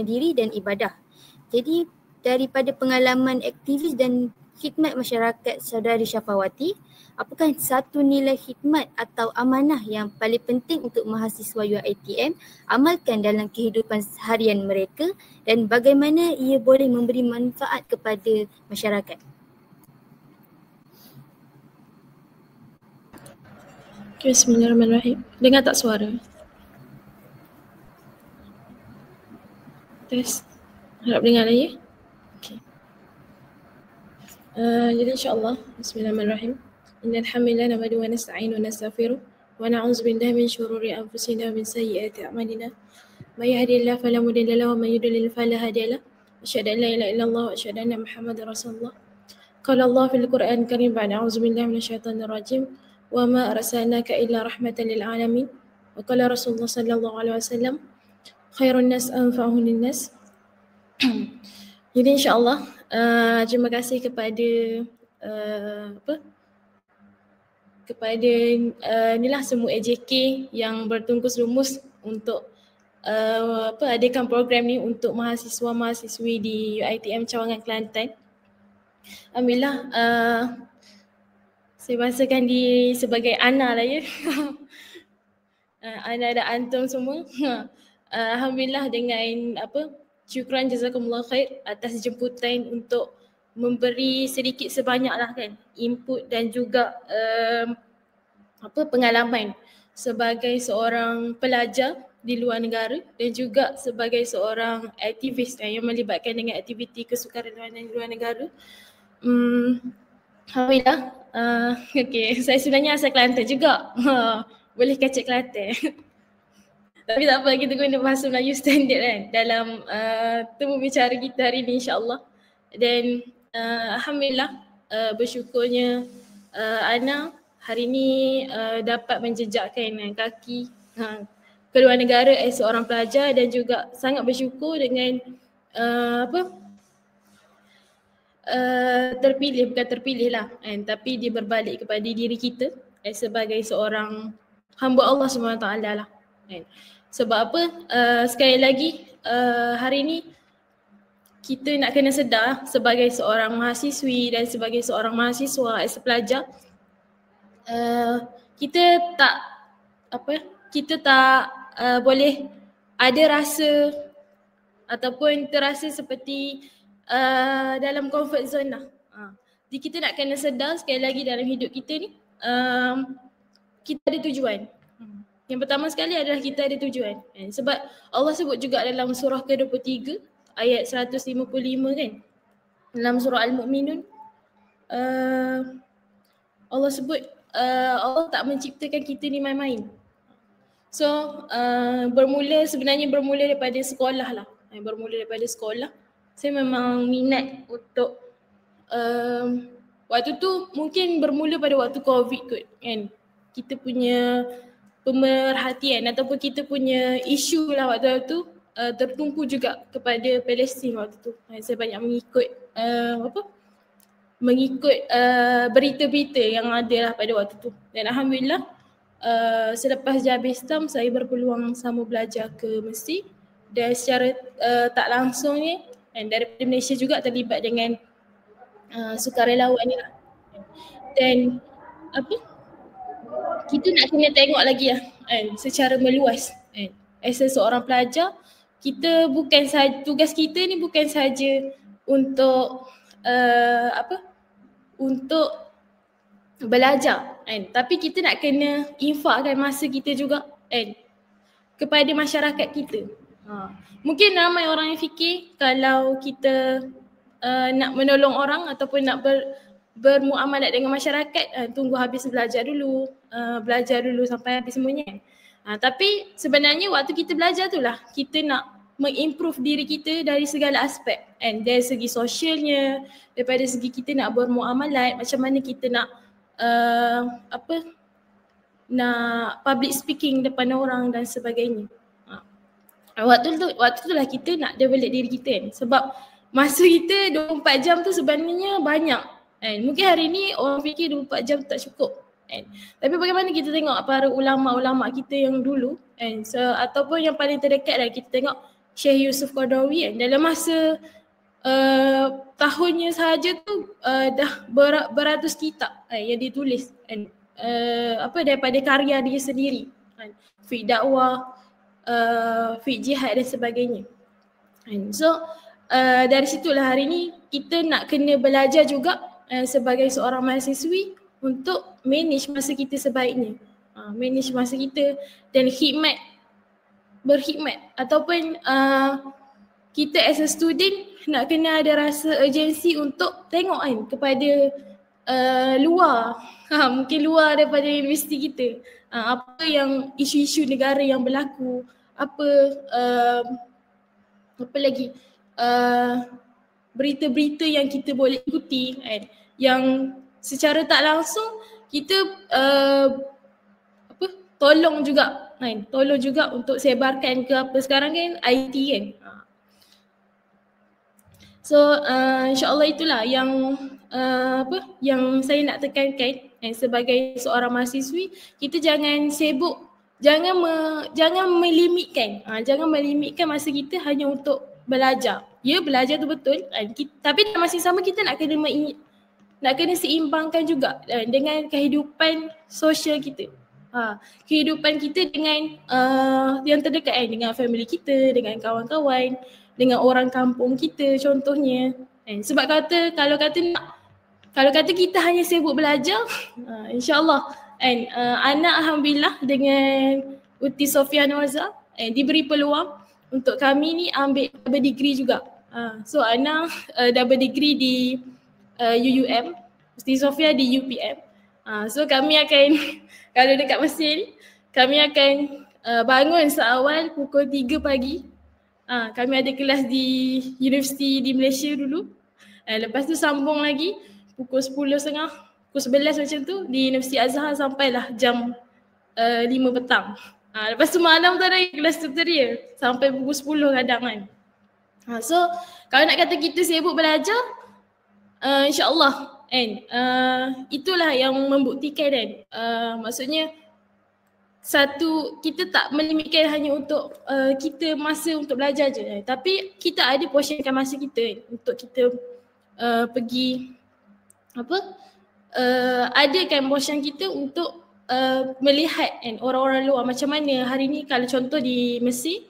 diri dan ibadah. Jadi, daripada pengalaman aktivis dan khidmat masyarakat Saudari Syafawati, apakah satu nilai khidmat atau amanah yang paling penting untuk mahasiswa UiTM amalkan dalam kehidupan harian mereka dan bagaimana ia boleh memberi manfaat kepada masyarakat? Okay, bismillahirrahmanirrahim. Dengar tak suara? Test. Harap dengar lah ya. Okay. Jadi insyaAllah, bismillahirrahmanirrahim. Innal hamdalillah nahmaduhu wa nasta'inu wa nastaghfiruh wa na'udzu billahi min shururi anfusina wa min sayyiati a'malina. May yahdihillahu fala mudilla lahu wa may yudlil fala hadiya lahu. Asyhadu an la ilaha illallah wa asyhadu anna Muhammadar Rasulullah. Qala Allah fil Qur'an Karim ba'da a'udzu billahi minasyaitonir rajim. Wa ma arsalnaka illa rahmatan lil alamin. Wa qala Rasulullah sallallahu alaihi wasallam khairun nas anfa'uhum lin nas. Jadi insyaAllah terima kasih kepada kepada inilah semua AJK yang bertungkus lumus untuk adakan program ni untuk mahasiswa-mahasiswi di UiTM Cawangan Kelantan. Alhamdulillah saya bahasakan diri sebagai Ana lah ya. Ana dan antum semua. Alhamdulillah dengan syukran jazakumullah khair atas jemputan untuk memberi sedikit sebanyak lah kan input dan juga pengalaman sebagai seorang pelajar di luar negara dan juga sebagai seorang aktivis yang melibatkan dengan aktiviti kesukarelawanan di luar negara. Alhamdulillah. Okay, saya sebenarnya asal Kelantan juga. Boleh kacak Kelantan. Tapi tak apa, kita guna bahasa Melayu standard kan dalam temu bicara kita hari ni insyaAllah. Dan Alhamdulillah bersyukurnya Ana hari ni dapat menjejakkan kaki keluar negara as seorang pelajar, dan juga sangat bersyukur dengan terpilih, bukan terpilih lah kan, tapi dia berbalik kepada diri kita sebagai seorang hamba Allah SWT lah kan. Sebab apa, sekali lagi hari ni kita nak kena sedar sebagai seorang mahasiswi dan sebagai seorang mahasiswa as pelajar, kita tak boleh ada rasa ataupun terasa seperti dalam comfort zone lah. Jadi kita nak kena sedar sekali lagi dalam hidup kita ni, kita ada tujuan. Yang pertama sekali adalah kita ada tujuan. Sebab Allah sebut juga dalam surah ke-23 ayat 155 kan, dalam surah Al-Mu'minun, Allah sebut Allah tak menciptakan kita ni main-main. So sebenarnya bermula daripada sekolah lah. Bermula daripada sekolah. Saya memang minat untuk waktu tu mungkin bermula pada waktu COVID kot kan. Kita punya pemerhatian ataupun kita punya isu lah waktu tu tertumpu juga kepada Palestin waktu tu. Saya banyak mengikut berita-berita yang ada lah pada waktu tu. Dan alhamdulillah selepas habis term saya berpeluang sama belajar ke Mesir, dan secara tak langsungnya daripada Malaysia juga terlibat dengan sukarelawan ni lah. Dan kita nak kena tengok lagi lah secara meluas as seorang pelajar, kita bukan saja, tugas kita ni bukan saja untuk untuk belajar tapi kita nak kena infakkan masa kita juga kepada masyarakat kita. Mungkin ramai orang yang fikir kalau kita nak menolong orang ataupun nak bermuamalat dengan masyarakat, tunggu habis belajar dulu sampai habis semuanya. Tapi sebenarnya waktu kita belajar tu lah kita nak mengimprove diri kita dari segala aspek, dari segi sosialnya, daripada segi kita nak bermuamalat, macam mana kita nak nak public speaking depan orang dan sebagainya. Waktu tu lah kita nak develop diri kita kan. Sebab masa kita 24 jam tu sebenarnya banyak. Mungkin hari ni orang fikir 24 jam tak cukup. Tapi bagaimana kita tengok para ulama-ulama kita yang dulu ataupun yang paling terdekat lah, kita tengok Syekh Yusuf Qaradawi dalam masa tahunnya sahaja tu dah beratus kitab yang ditulis daripada karya dia sendiri, fiqh dakwah, fiqh jihad dan sebagainya. So dari situlah hari ni kita nak kena belajar juga sebagai seorang mahasiswi untuk manage masa kita sebaiknya, manage masa kita dan berkhidmat ataupun kita as a student nak kena ada rasa urgency untuk tengok kepada luar, mungkin luar daripada universiti kita, apa yang isu-isu negara yang berlaku, apa lagi berita-berita yang kita boleh ikuti yang secara tak langsung kita tolong juga untuk sebarkan ke apa sekarang kan IT kan. So insya-Allah itulah yang yang saya nak tekankan sebagai seorang mahasiswi, kita jangan sibuk, jangan melimitkan masa kita hanya untuk belajar. Ya, belajar tu betul, tapi dalam masa sama kita nak kena seimbangkan juga dengan kehidupan sosial kita. Kehidupan kita dengan yang terdekat dengan family kita, dengan kawan-kawan, dengan orang kampung kita contohnya. Sebab kalau kata kita hanya sibuk belajar, insya-Allah anak alhamdulillah dengan Uti Sofia Noza diberi peluang untuk kami ni ambil double degree juga. So Ana double degree di UUM, Uti Sofia di UPM. So kami akan kalau dekat Mesir ni, kami akan bangun seawal pukul 3 pagi. Kami ada kelas di universiti di Malaysia dulu. Lepas tu sambung lagi pukul 10.30, pukul 11 macam tu di Universiti Azhar sampailah jam 5 petang. Lepas tu malam tu ada kelas tutorial sampai pukul 10 kadang kan. So kalau nak kata kita sibuk belajar, insyaAllah kan, itulah yang membuktikan kan, maksudnya satu, kita tak melimitkan hanya untuk kita masa untuk belajar je, tapi kita ada portionkan masa kita untuk kita pergi adakan portion kita untuk melihat kan orang-orang luar macam mana hari ni. Kalau contoh di Mesir,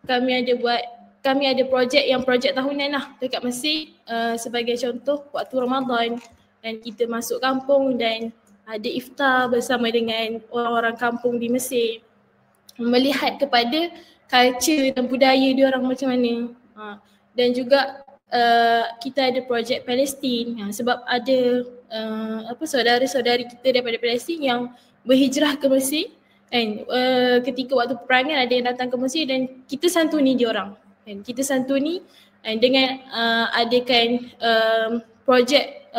kami ada projek tahunan lah dekat Mesir, sebagai contoh waktu Ramadan dan kita masuk kampung dan ada iftar bersama dengan orang-orang kampung di Mesir, melihat kepada culture dan budaya dia orang macam mana. Dan juga kita ada projek Palestin, sebab ada saudara-saudari kita daripada Palestin yang berhijrah ke Mesir kan, ketika waktu peperangan ada yang datang ke Mesir dan kita santuni dia orang kan. Kita santuni dengan adakan projek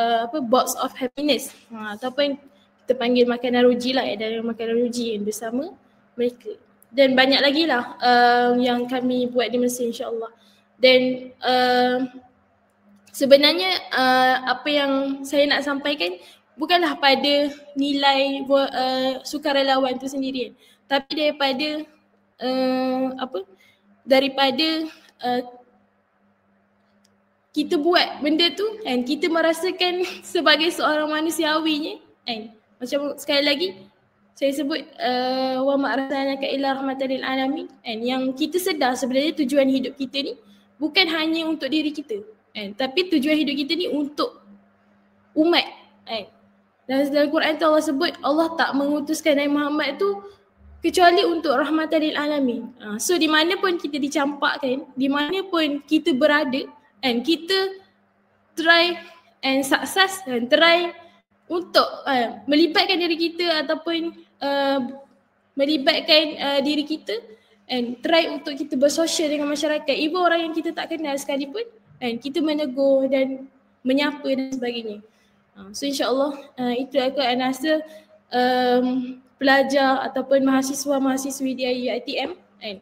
Box of Happiness, ataupun kita panggil makanan ruji lah, dari makanan ruji bersama mereka. Dan banyak lagi lah yang kami buat di Mesir insyaAllah. Dan sebenarnya apa yang saya nak sampaikan bukanlah pada nilai sukarelawan tu sendiri, tapi daripada kita buat benda tu kan, kita merasakan sebagai seorang manusiawinya kan. Macam sekali lagi saya sebut wa ma arsalnaka illa rahmatan lil alamin kan, yang kita sedar sebenarnya tujuan hidup kita ni bukan hanya untuk diri kita kan, tapi tujuan hidup kita ni untuk umat kan. Dan dalam Quran tu Allah sebut Allah tak mengutuskan Nabi Muhammad tu kecuali untuk rahmatan lil alamin. So di mana pun kita dicampakkan, di mana pun kita berada and kita try and sukses dan try untuk melibatkan diri kita ataupun melibatkan diri kita and try untuk kita bersosial dengan masyarakat, even orang yang kita tak kenal sekalipun, and kita menegur dan menyapa dan sebagainya. So insyaAllah itu aku rasa pelajar ataupun mahasiswa-mahasiswi di UiTM kan.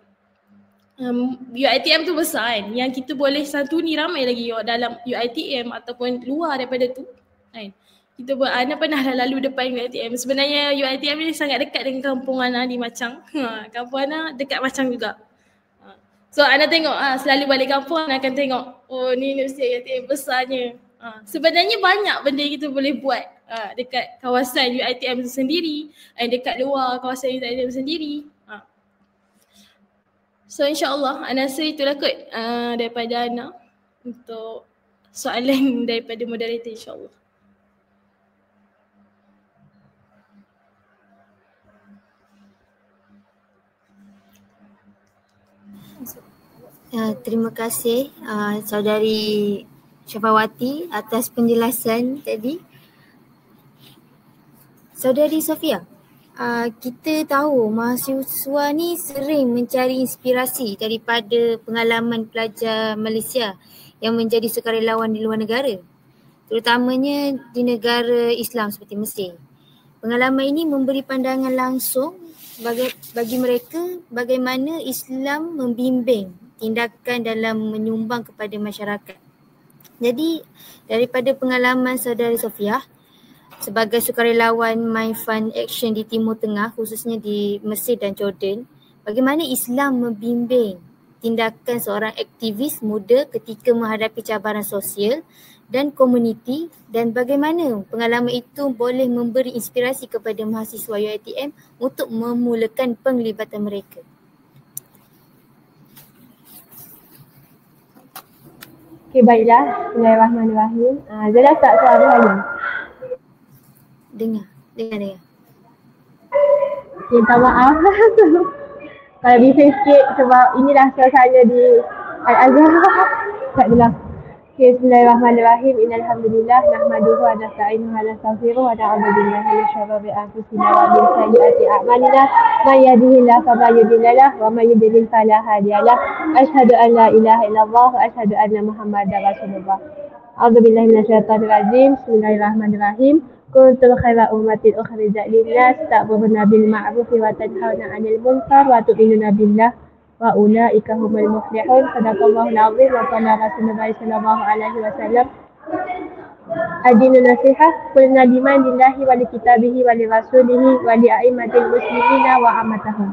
UiTM tu besar kan, yang kita boleh santuni ramai lagi dalam UiTM ataupun luar daripada tu kan. Kita Ana pernah lalu depan UiTM. Sebenarnya UiTM ni sangat dekat dengan kampung Ana di Macang. Kampung Ana dekat Macang juga. So Ana tengok selalu balik kampung Ana akan tengok, oh ni universiti UiTM besarnya. Sebenarnya banyak benda yang kita boleh buat dekat kawasan UiTM itu sendiri dan dekat luar kawasan UiTM sendiri. So insyaAllah Ana rasa itulah kot daripada Ana untuk soalan daripada moderator insyaAllah. Terima kasih saudari Syafawati atas penjelasan tadi. Saudari Sofia, kita tahu mahasiswa ni sering mencari inspirasi daripada pengalaman pelajar Malaysia yang menjadi sukarelawan di luar negara, terutamanya di negara Islam seperti Mesir. Pengalaman ini memberi pandangan langsung bagi mereka bagaimana Islam membimbing tindakan dalam menyumbang kepada masyarakat. Jadi daripada pengalaman saudari Sofia sebagai sukarelawan My Fund Action di Timur Tengah, khususnya di Mesir dan Jordan, bagaimana Islam membimbing tindakan seorang aktivis muda ketika menghadapi cabaran sosial dan komuniti, dan bagaimana pengalaman itu boleh memberi inspirasi kepada mahasiswa UiTM untuk memulakan penglibatan mereka. Okey, baiklah. Bismillahirrahmanirrahim. Jelas tak suara saya? Dengar. Okay, minta maaf. Kalau bisa sikit sebab inilah suasana di Al-Azhar. Tak adalah. Okay, bismillahirrahmanirrahim. Innalhamdulillah. Nahmaduhu wa nasta'inuhu wa nastaghfiruh wa na'udzu billahi min syururi anfusina wa min sayyiati a'malina. May yahdihillahu fala mudilla lahu wa may yudlil fala hadiya lahu. Asyhadu an la ilaha illallah wa asyhadu anna Muhammadar Rasulullah. A'udzubillahi minasyaitonirrajim. Bismillahirrahmanirrahim. Kuntum khaira ummatin ukhrijat lin-nas ta'muruna bil ma'ruf wa tanhauna 'anil munkar wa tu'minuna billah wa ulaika humul muflihun. Sadaqallahul 'azim wa qala Rasulullah sallallahu alaihi wasallam. Ad-dinu nasihah qulna liman lillahi wa li kitabihi wa li rasulihi wa li a'immatil muslimina wa ammatahum.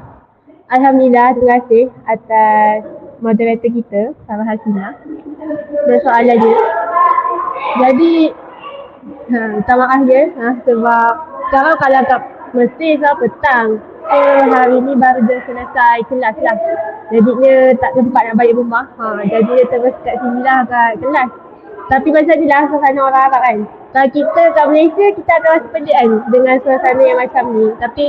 Alhamdulillah, terima kasih atas moderator kita, Sarah Hasina, dan soalan dia. Jadi, minta maaf dia sebab sekarang kalau kat Mesir petang, hari ni baru dia selesai kelas lah. Jadinya tak sempat nak balik rumah. Jadi dia terus kat sini lah kat kelas. Tapi macam ni lah suasana orang Arab kan. Kalau kita kat Malaysia, kita akan rasa pelik kan dengan suasana yang macam ni. Tapi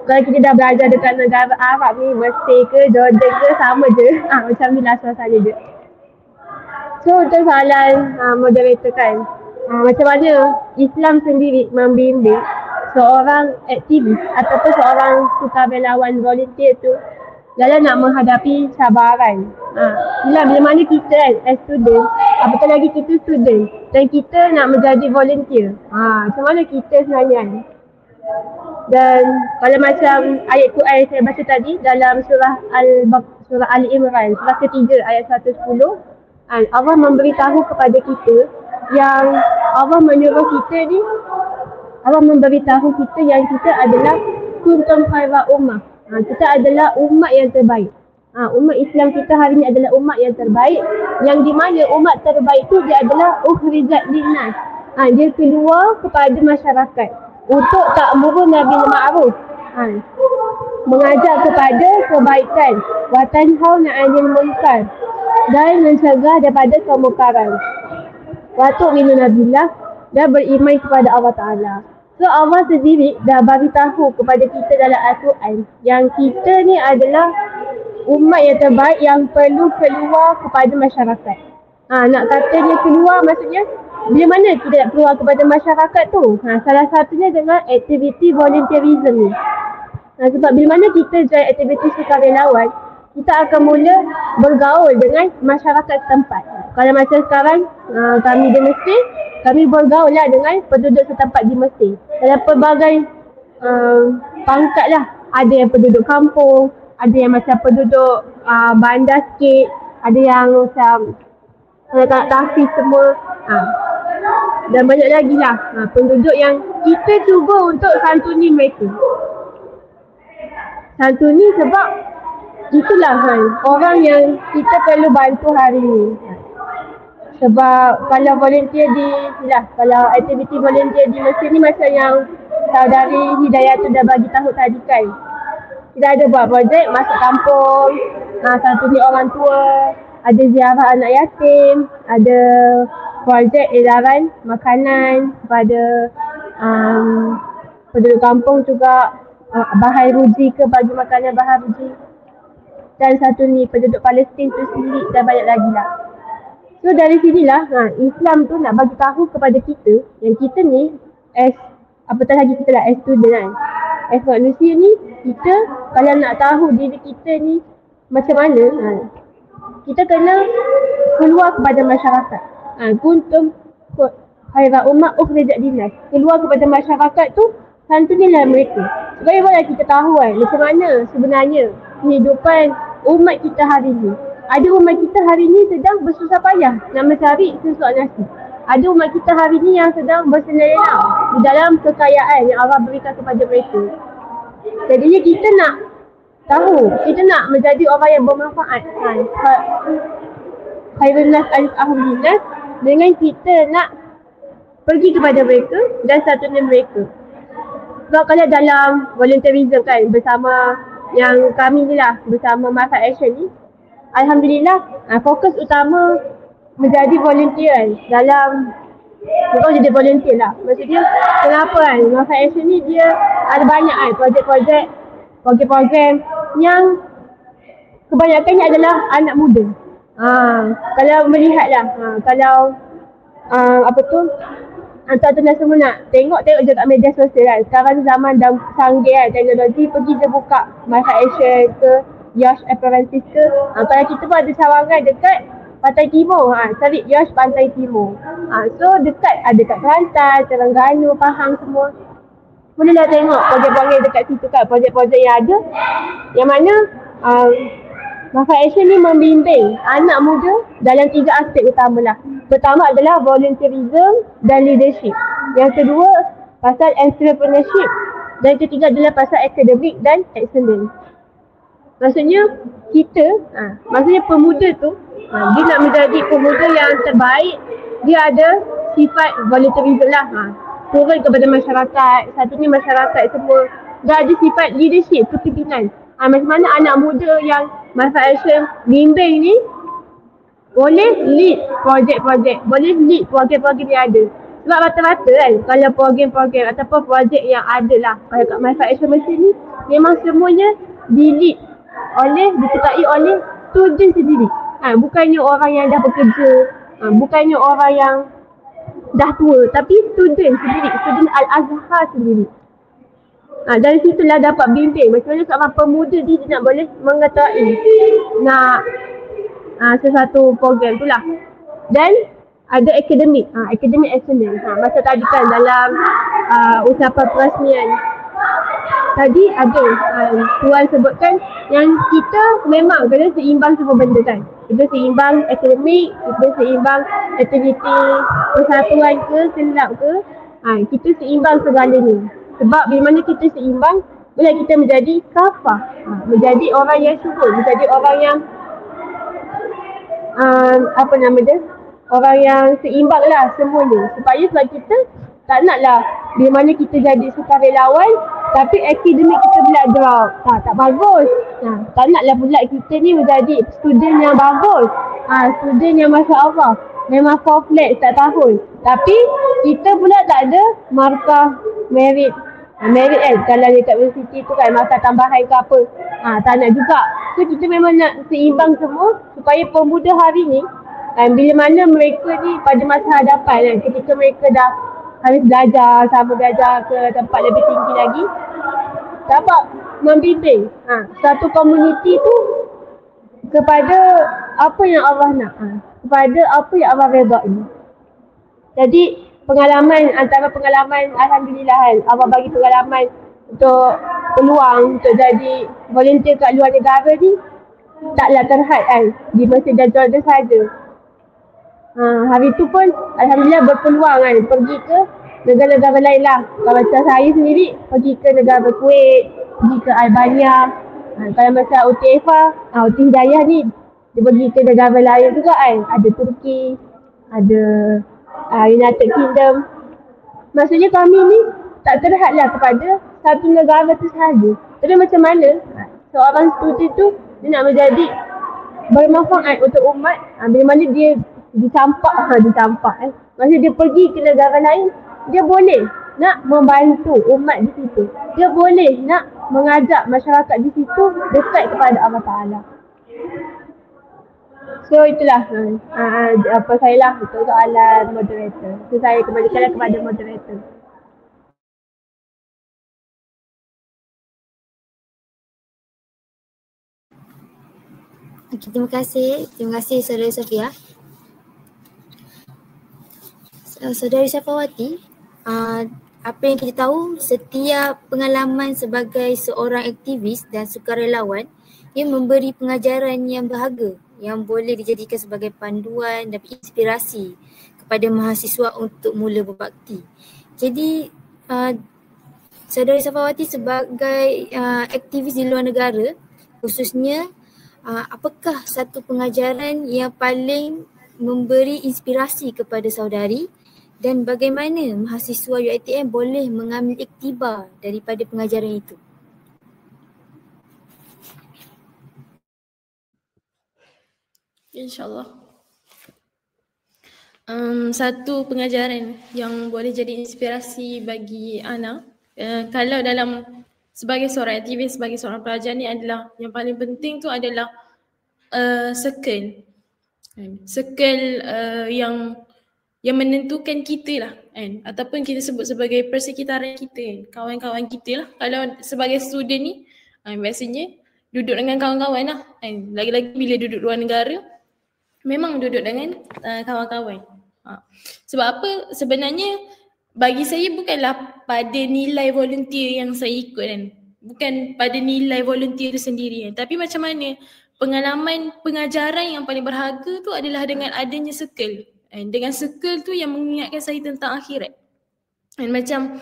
kalau kita dah belajar dekat negara Arab ni, Mesir ke, Jordan ke, sama je. Macam ni lah suasana je. So untuk soalan moderator kan, macam mana Islam sendiri membimbing seorang aktivis ataupun seorang sukarelawan volunteer tu dalam nak menghadapi cabaran. Bila mana kita kan as student, apatah lagi kita student dan kita nak menjadi volunteer. Macam mana kita sebenarnya kan? Dan kalau macam ayat Quran yang saya baca tadi dalam surah Ali Imran, surah ketiga ayat 110, Allah memberitahu kepada kita yang Allah menyuruh kita ni, Allah memberitahu kita yang kita adalah kuntum khaira ummah. Kita adalah umat yang terbaik. Umat Islam kita hari ni adalah umat yang terbaik, yang di mana umat terbaik tu dia adalah ukhrijat linnas. Dia keluar kepada masyarakat untuk ta'muruna bil ma'ruf, mengajak kepada kebaikan, wa tanhauna 'anil munkar, dan mencegah daripada kemungkaran. Wa tu'minuna billah, dan beriman kepada Allah Ta'ala. So Allah sendiri dah bagi tahu kepada kita dalam Al-Quran yang kita ni adalah umat yang terbaik yang perlu keluar kepada masyarakat. Nak katanya keluar maksudnya bila mana kita nak keluar kepada masyarakat tu? Salah satunya dengan aktiviti volunteerism ni. Sebab bila mana kita join aktiviti sukarelawan, kita akan mula bergaul dengan masyarakat setempat. Kalau macam sekarang kami di Mesir, kami bergaul lah dengan penduduk setempat di Mesir. Dalam pelbagai pangkat lah. Ada yang penduduk kampung, ada yang macam penduduk bandar sikit, ada yang macam tak tahfiz semua. Dan banyak lagi lah penduduk yang kita cuba untuk santuni mereka. Santuni sebab itulah orang yang kita perlu bantu hari ni. Sebab kalau volunteer kalau aktiviti volunteer di Mesir ni macam yang saudari Hidayah tu dah bagi tahu tadi kan. Kita ada buat projek masuk kampung, santuni orang tua, ada ziarah anak yatim, ada projek edaran makanan kepada penduduk kampung juga, bahan ruji ke, bagi makanan bahan ruji. Dan satu ni penduduk Palestin tu sendiri dan banyak lagi lah. So dari sinilah Islam tu nak bagi tahu kepada kita yang kita ni apatah lagi kita lah as student kan. As manusia ni, kita kalau nak tahu diri kita ni macam mana, kita kena keluar kepada masyarakat. Kuntum khaira ummah ukhrijat linnas. Keluar kepada masyarakat tu, santunilah mereka. Supaya kita tahu macam mana sebenarnya kehidupan umat kita hari ni. Ada umat kita hari ni sedang bersusah payah nak mencari sesuatu nasi. Ada umat kita hari ni yang sedang bersenang-senang di dalam kekayaan yang Allah berikan kepada mereka. Jadinya kita nak tahu, kita nak menjadi orang yang bermanfaat. Khairun nas alif nas, dengan kita nak pergi kepada mereka dan satunya mereka. Sebab kalau dalam volunteerism kan, bersama yang kami ni lah, bersama Market Action ni, Alhamdulillah fokus utama menjadi volunteer kan. Dalam bukan jadi volunteer lah, maksudnya kenapa kan Market Action ni dia ada banyak kan projek-projek, program yang kebanyakannya adalah anak muda. Kalau melihat lah, kalau tuan-tuan semua nak tengok je kat media sosial kan. Sekarang zaman dah canggih kan teknologi, pergi je buka Market Action ke Yash Apprentice ke. Kalau kita pun ada cawangan dekat Pantai Timur. Cari Yash Pantai Timur. So dekat, ada kat Kelantan, Terengganu, Pahang semua. Bolehlah tengok projek-projek dekat situ kan, projek-projek yang ada. Yang mana Mafa Action ni membimbing anak muda dalam 3 aspek utama lah. Pertama adalah volunteerism dan leadership. Yang kedua pasal entrepreneurship. Dan ketiga adalah pasal akademik dan excellence. Maksudnya kita, maksudnya pemuda tu, dia nak menjadi pemuda yang terbaik, dia ada sifat volunteerism lah. Turun kepada masyarakat, satunya masyarakat semua. Dia ada sifat leadership, kepimpinan. Macam mana anak muda yang Mafa Action bimbing ni boleh lead projek-projek, boleh lead program-program yang ada. Sebab rata-rata kan, kalau program-program ataupun projek yang ada lah, kalau kat Mafa Action Malaysia ni, memang semuanya di-lead disukai oleh student sendiri. Bukannya orang yang dah bekerja, bukannya orang yang dah tua, tapi student sendiri, student Al-Azhar sendiri. Dari situlah dapat bimbing macam mana seorang pemuda dia nak boleh mengetahui nak sesuatu program tu lah. Dan ada akademik, akademik excellence. Masa tadi kan dalam ucapan perasmian tadi ada Tuan sebutkan yang kita memang kena seimbang semua benda kan. Kita seimbang akademik, kita seimbang aktiviti persatuan ke, selap ke, kita seimbang segalanya. Sebab bila mana kita seimbang, bila kita menjadi kafah, menjadi orang yang syukur, menjadi orang yang orang yang seimbang lah semuanya. Sebab kita tak naklah bila mana kita jadi sukarelawan tapi akademik kita pula drop. Tak bagus. Tak naklah pula kita ni menjadi student yang bagus. Student yang Masya Allah memang full flat setiap tahun. Tapi kita pula tak ada markah merit kan, kalau dekat universiti tu kan markah tambahan ke apa. Tak nak juga. So kita memang nak seimbang semua supaya pemuda hari ni bila mana mereka ni pada masa hadapan kan, ketika mereka dah habis belajar, sama belajar ke tempat lebih tinggi lagi, dapat membimbing satu komuniti tu kepada apa yang Allah nak, kepada apa yang Allah redha ni. Jadi antara pengalaman Alhamdulillah kan, Allah bagi pengalaman untuk peluang untuk jadi volunteer kat luar negara ni taklah terhad kan di Mesir dan Jordan saja. Hari tu pun Alhamdulillah berpeluang kan pergi ke negara-negara lain lah. Kalau macam saya sendiri pergi ke negara Kuwait, pergi ke Albania. Kalau macam Uti Hidayah ni dia pergi ke negara lain juga kan. Ada Turki, ada United Kingdom. Maksudnya kami ni tak terhad lah kepada satu negara tu sahaja. Tapi macam mana seorang student tu dia nak menjadi bermanfaat untuk umat, bila mana dia dicampak. Maksudnya dia pergi ke negara lain, dia boleh nak membantu umat di situ. Dia boleh nak mengajak masyarakat di situ dekat kepada Allah Ta'ala. So itulah apa saya lah untuk soalan moderator. So saya kembalikan kepada moderator. Okay, terima kasih Saudara Sofia. Saudari Syafawati, apa yang kita tahu, setiap pengalaman sebagai seorang aktivis dan sukarelawan ia memberi pengajaran yang berharga yang boleh dijadikan sebagai panduan dan inspirasi kepada mahasiswa untuk mula berbakti. Jadi Saudari Syafawati sebagai aktivis di luar negara khususnya, apakah satu pengajaran yang paling memberi inspirasi kepada saudari dan bagaimana mahasiswa UiTM boleh mengambil iktibar daripada pengajaran itu? InsyaAllah. Satu pengajaran yang boleh jadi inspirasi bagi Ana, kalau dalam sebagai seorang aktivis, sebagai seorang pelajar ni adalah yang paling penting tu adalah circle yang menentukan kita lah kan, ataupun kita sebut sebagai persekitaran kita kan, kawan-kawan kita lah. Kalau sebagai student ni biasanya duduk dengan kawan-kawan lah kan, lagi-lagi bila duduk luar negara memang duduk dengan kawan-kawan. Sebab apa? Sebenarnya bagi saya bukanlah pada nilai volunteer yang saya ikut kan. Bukan pada nilai volunteer itu sendiri kan. Tapi macam mana pengalaman pengajaran yang paling berharga tu adalah dengan adanya circle. Dengan circle tu yang mengingatkan saya tentang akhirat. Dan macam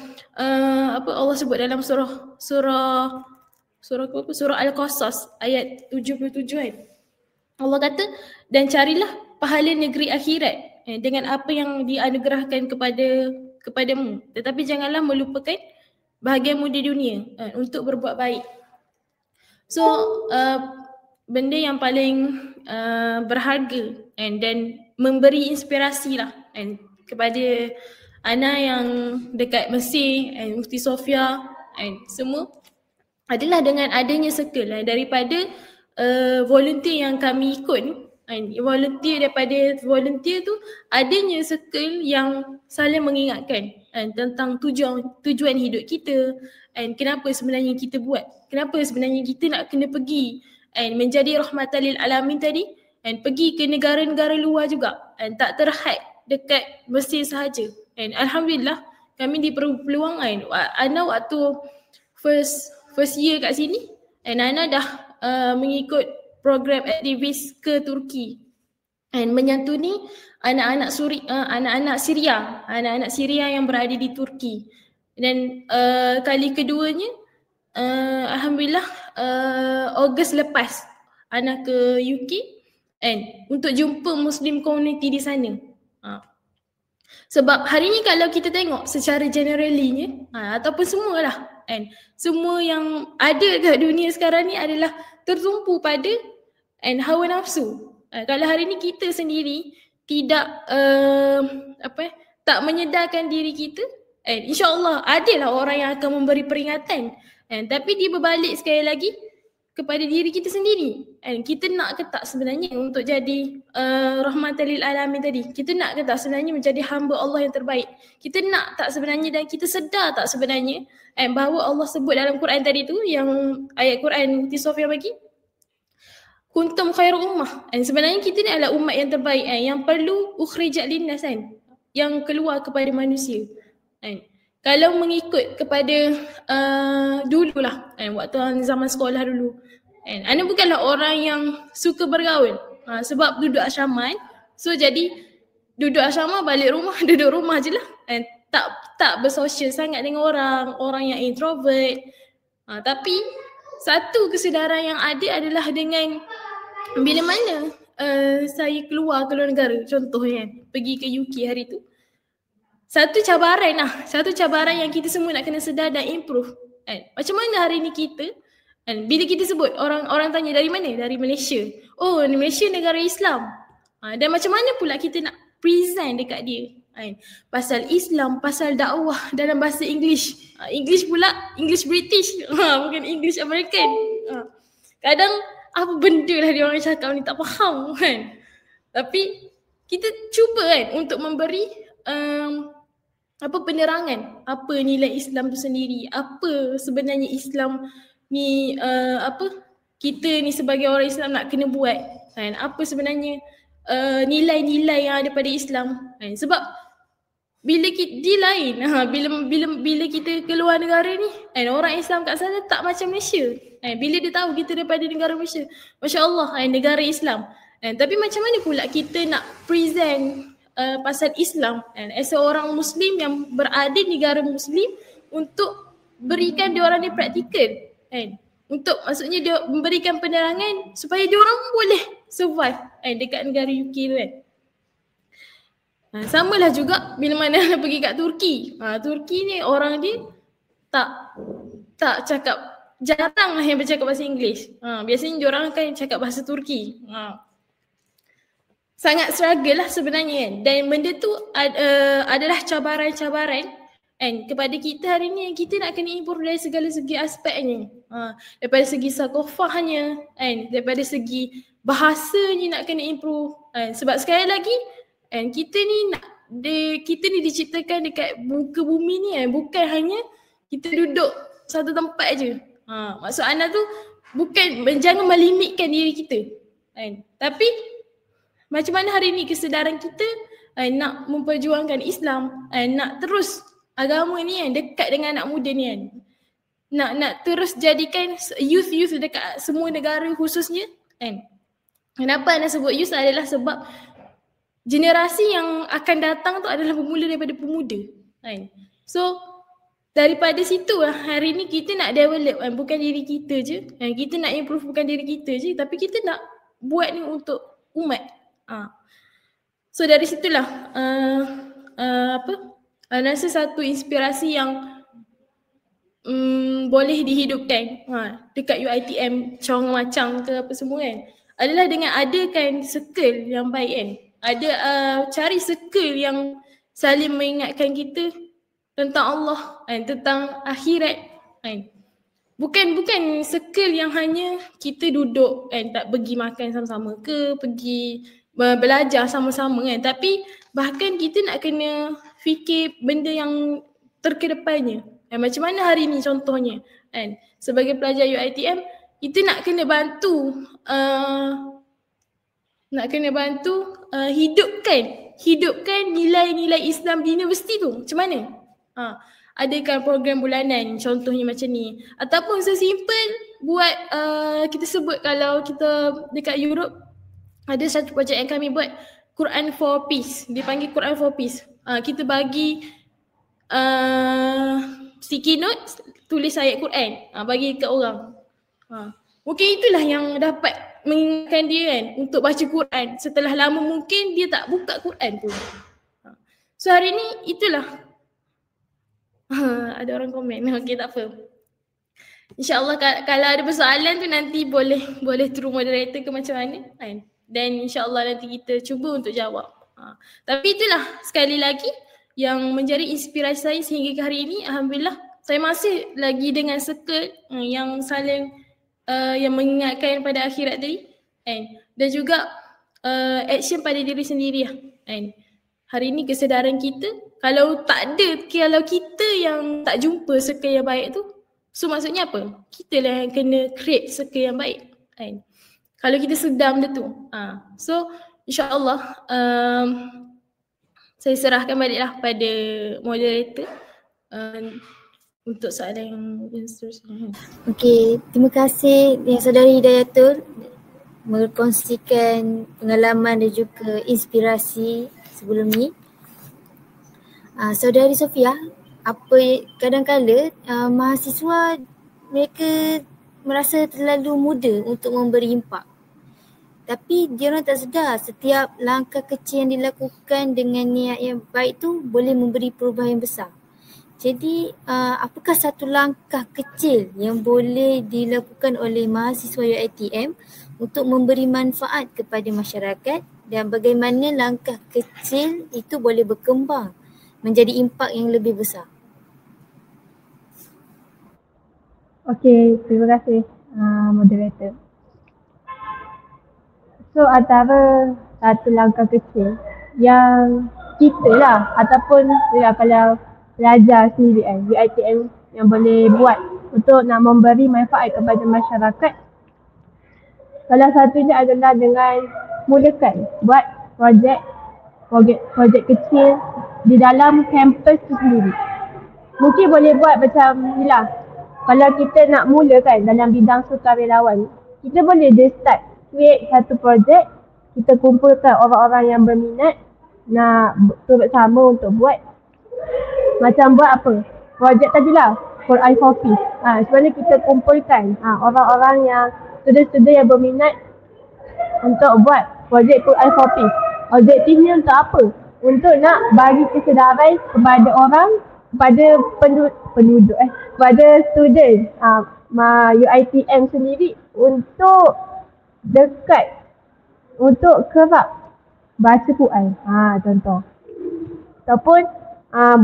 Allah sebut dalam surah Al-Qasas ayat 77 kan. Allah kata, dan carilah pahala negeri akhirat dengan apa yang dianugerahkan kepadamu, tetapi janganlah melupakan bahagianmu di dunia untuk berbuat baik. So benda yang paling berharga dan memberi inspirasi lah kepada Ana yang dekat Mesir, Mufti Sofia semua adalah dengan adanya circle daripada volunteer yang kami ikut. Daripada volunteer tu adanya circle yang saling mengingatkan tentang tujuan hidup kita, kenapa sebenarnya kita buat, kenapa sebenarnya kita nak kena pergi menjadi rahmatan lil alamin tadi, pergi ke negara-negara luar juga, tak terhad dekat Mesir sahaja. Alhamdulillah kami diberi peluang. Ana waktu first year kat sini, Ana dah mengikut program aktivis ke Turki menyantuni anak-anak Syria yang berada di Turki. Dan kali keduanya alhamdulillah Ogos lepas Ana ke UK untuk jumpa Muslim community di sana. Sebab hari ni kalau kita tengok secara generally ataupun semualah semua yang ada kat dunia sekarang ni adalah tertumpu pada hawa nafsu. Kalau hari ni kita sendiri tidak tak menyedarkan diri kita, insya-Allah adalah orang yang akan memberi peringatan. Tapi dia berbalik sekali lagi kepada diri kita sendiri. Kita nak ke tak sebenarnya untuk jadi rahmatan lil alamin tadi? Kita nak ke tak sebenarnya menjadi hamba Allah yang terbaik? Kita nak tak sebenarnya dan kita sedar tak sebenarnya bahawa Allah sebut dalam Quran tadi tu, yang ayat Quran Mufti Sofia bagi, kuntum khairu ummah. Sebenarnya kita ni adalah umat yang terbaik yang perlu ukhrijat linnas yang keluar kepada manusia. Kalau mengikut kepada dululah waktu zaman sekolah dulu, Ana bukanlah orang yang suka bergaul sebab duduk asrama so jadi duduk asrama balik rumah duduk rumah je lah, tak bersosial sangat dengan orang yang introvert. Tapi satu kesedaran yang ada adalah dengan bila mana saya keluar negara, contohnya pergi ke UK hari tu, satu cabaran yang kita semua nak kena sedar dan improve. Macam mana hari ni kita, bila kita sebut, orang tanya dari mana? Dari Malaysia. Oh, Malaysia negara Islam. Dan macam mana pula kita nak present dekat dia? Pasal Islam, pasal dakwah dalam bahasa English. English pula, English British. Bukan English American. Kadang apa benda lah dia orang cakap ni, tak faham kan. Tapi kita cuba untuk memberi penerangan apa nilai Islam tu sendiri, apa sebenarnya Islam ni, kita ni sebagai orang Islam nak kena buat, apa sebenarnya nilai-nilai yang ada pada Islam. Sebab bila kita di lain, bila kita keluar negara ni, orang Islam kat sana tak macam Malaysia. Bila dia tahu kita daripada negara Malaysia, Masya-Allah, negara Islam. Tapi macam mana pula kita nak present pasal Islam as seorang Muslim yang berada di negara Muslim, untuk berikan dia orang ni praktikal, untuk maksudnya dia memberikan penerangan supaya dia orang boleh survive dekat negara UK tu Samalah juga bila mana nak pergi kat Turki. Turki ni orang dia tak cakap, jarang lah yang bercakap bahasa Inggeris. Biasanya dia orang akan cakap bahasa Turki. Sangat struggle lah sebenarnya Dan benda tu adalah cabaran-cabaran kepada kita hari ni, yang kita nak kena improve dari segala segi aspeknya. Daripada segi sakofahnya, daripada segi bahasanya nak kena improve. Sebab sekali lagi, kita ni diciptakan dekat muka bumi ni, bukan hanya kita duduk satu tempat je. Maksud Ana tu bukan, jangan melimitkan diri kita. Tapi Macam mana hari ni kesedaran kita nak memperjuangkan Islam, nak terus agama ni dekat dengan anak muda ni kan. Nak terus jadikan youth dekat semua negara khususnya kan. Kenapa anda sebut youth adalah sebab generasi yang akan datang tu adalah bermula daripada pemuda kan. So daripada situ hari ni kita nak develop kan, bukan diri kita je kan. Kita nak improve bukan diri kita je, tapi kita nak buat ni untuk umat. So dari situlah rasa satu inspirasi yang boleh dihidupkan dekat UiTM Cawangan Macang ke apa semua kan, adalah dengan adakan circle yang baik kan. Ada cari circle yang saling mengingatkan kita tentang Allah kan, tentang akhirat kan. Bukan circle yang hanya kita duduk kan, tak pergi makan sama-sama ke, pergi belajar sama-sama kan, tapi bahkan kita nak kena fikir benda yang terkedepannya. Macam mana hari ni contohnya kan, sebagai pelajar UiTM kita nak kena bantu hidupkan nilai-nilai Islam di universiti tu. Macam mana? Adakan program bulanan contohnya macam ni, ataupun sesimpel buat kita sebut kalau kita dekat Europe ada satu projek yang kami buat, Quran for Peace. Dia panggil Quran for Peace. Kita bagi sticky notes, tulis ayat Quran, bagi ke orang. Mungkin itulah yang dapat mengingatkan dia kan untuk baca Quran. Setelah lama mungkin dia tak buka Quran pun. So hari ni itulah. Ada orang komen. Okey, tak apa. InsyaAllah kalau ada persoalan tu nanti boleh through moderator ke macam mana kan. Dan insyaAllah nanti kita cuba untuk jawab. Tapi itulah sekali lagi yang menjadi inspirasi saya sehingga ke hari ini. Alhamdulillah saya masih lagi dengan circle yang saling yang mengingatkan pada akhirat tadi kan. Dan juga action pada diri sendiri kan. Hari ini kesedaran kita, kalau kita yang tak jumpa circle yang baik tu, so maksudnya apa? Kita lah yang kena create circle yang baik kan. Kalau kita sedar benda tu. So insyaAllah saya serahkan baliklah pada moderator untuk soalan yang seterusnya. Okey, terima kasih Saudari Hidayatul berkongsikan pengalaman dan juga inspirasi sebelum ni. Saudari Sofia, kadang-kala mahasiswa mereka merasa terlalu muda untuk memberi impak. Tapi dia orang tak sedar setiap langkah kecil yang dilakukan dengan niat yang baik tu boleh memberi perubahan yang besar. Jadi apakah satu langkah kecil yang boleh dilakukan oleh mahasiswa UiTM untuk memberi manfaat kepada masyarakat, dan bagaimana langkah kecil itu boleh berkembang menjadi impak yang lebih besar? Okey, terima kasih moderator. So antara satu langkah kecil yang kita lah ataupun kalau pelajar sendiri UiTM yang boleh buat untuk nak memberi manfaat kepada masyarakat, salah satunya adalah dengan mulakan buat projek kecil di dalam kampus tu sendiri. Mungkin boleh buat macam ni lah. Kalau kita nak mulakan dalam bidang sukarelawan, kita boleh just start create satu projek, kita kumpulkan orang-orang yang berminat nak bersama untuk buat. Macam buat apa? Projek tadilah Quran for Peace. Sebenarnya kita kumpulkan orang-orang yang student-student yang berminat untuk buat projek Quran for Peace. Objektifnya untuk apa? Untuk nak bagi kesedaran kepada orang, kepada penduduk kepada student UiTM sendiri untuk dekat, untuk kerap baca Quran. Contoh. Ataupun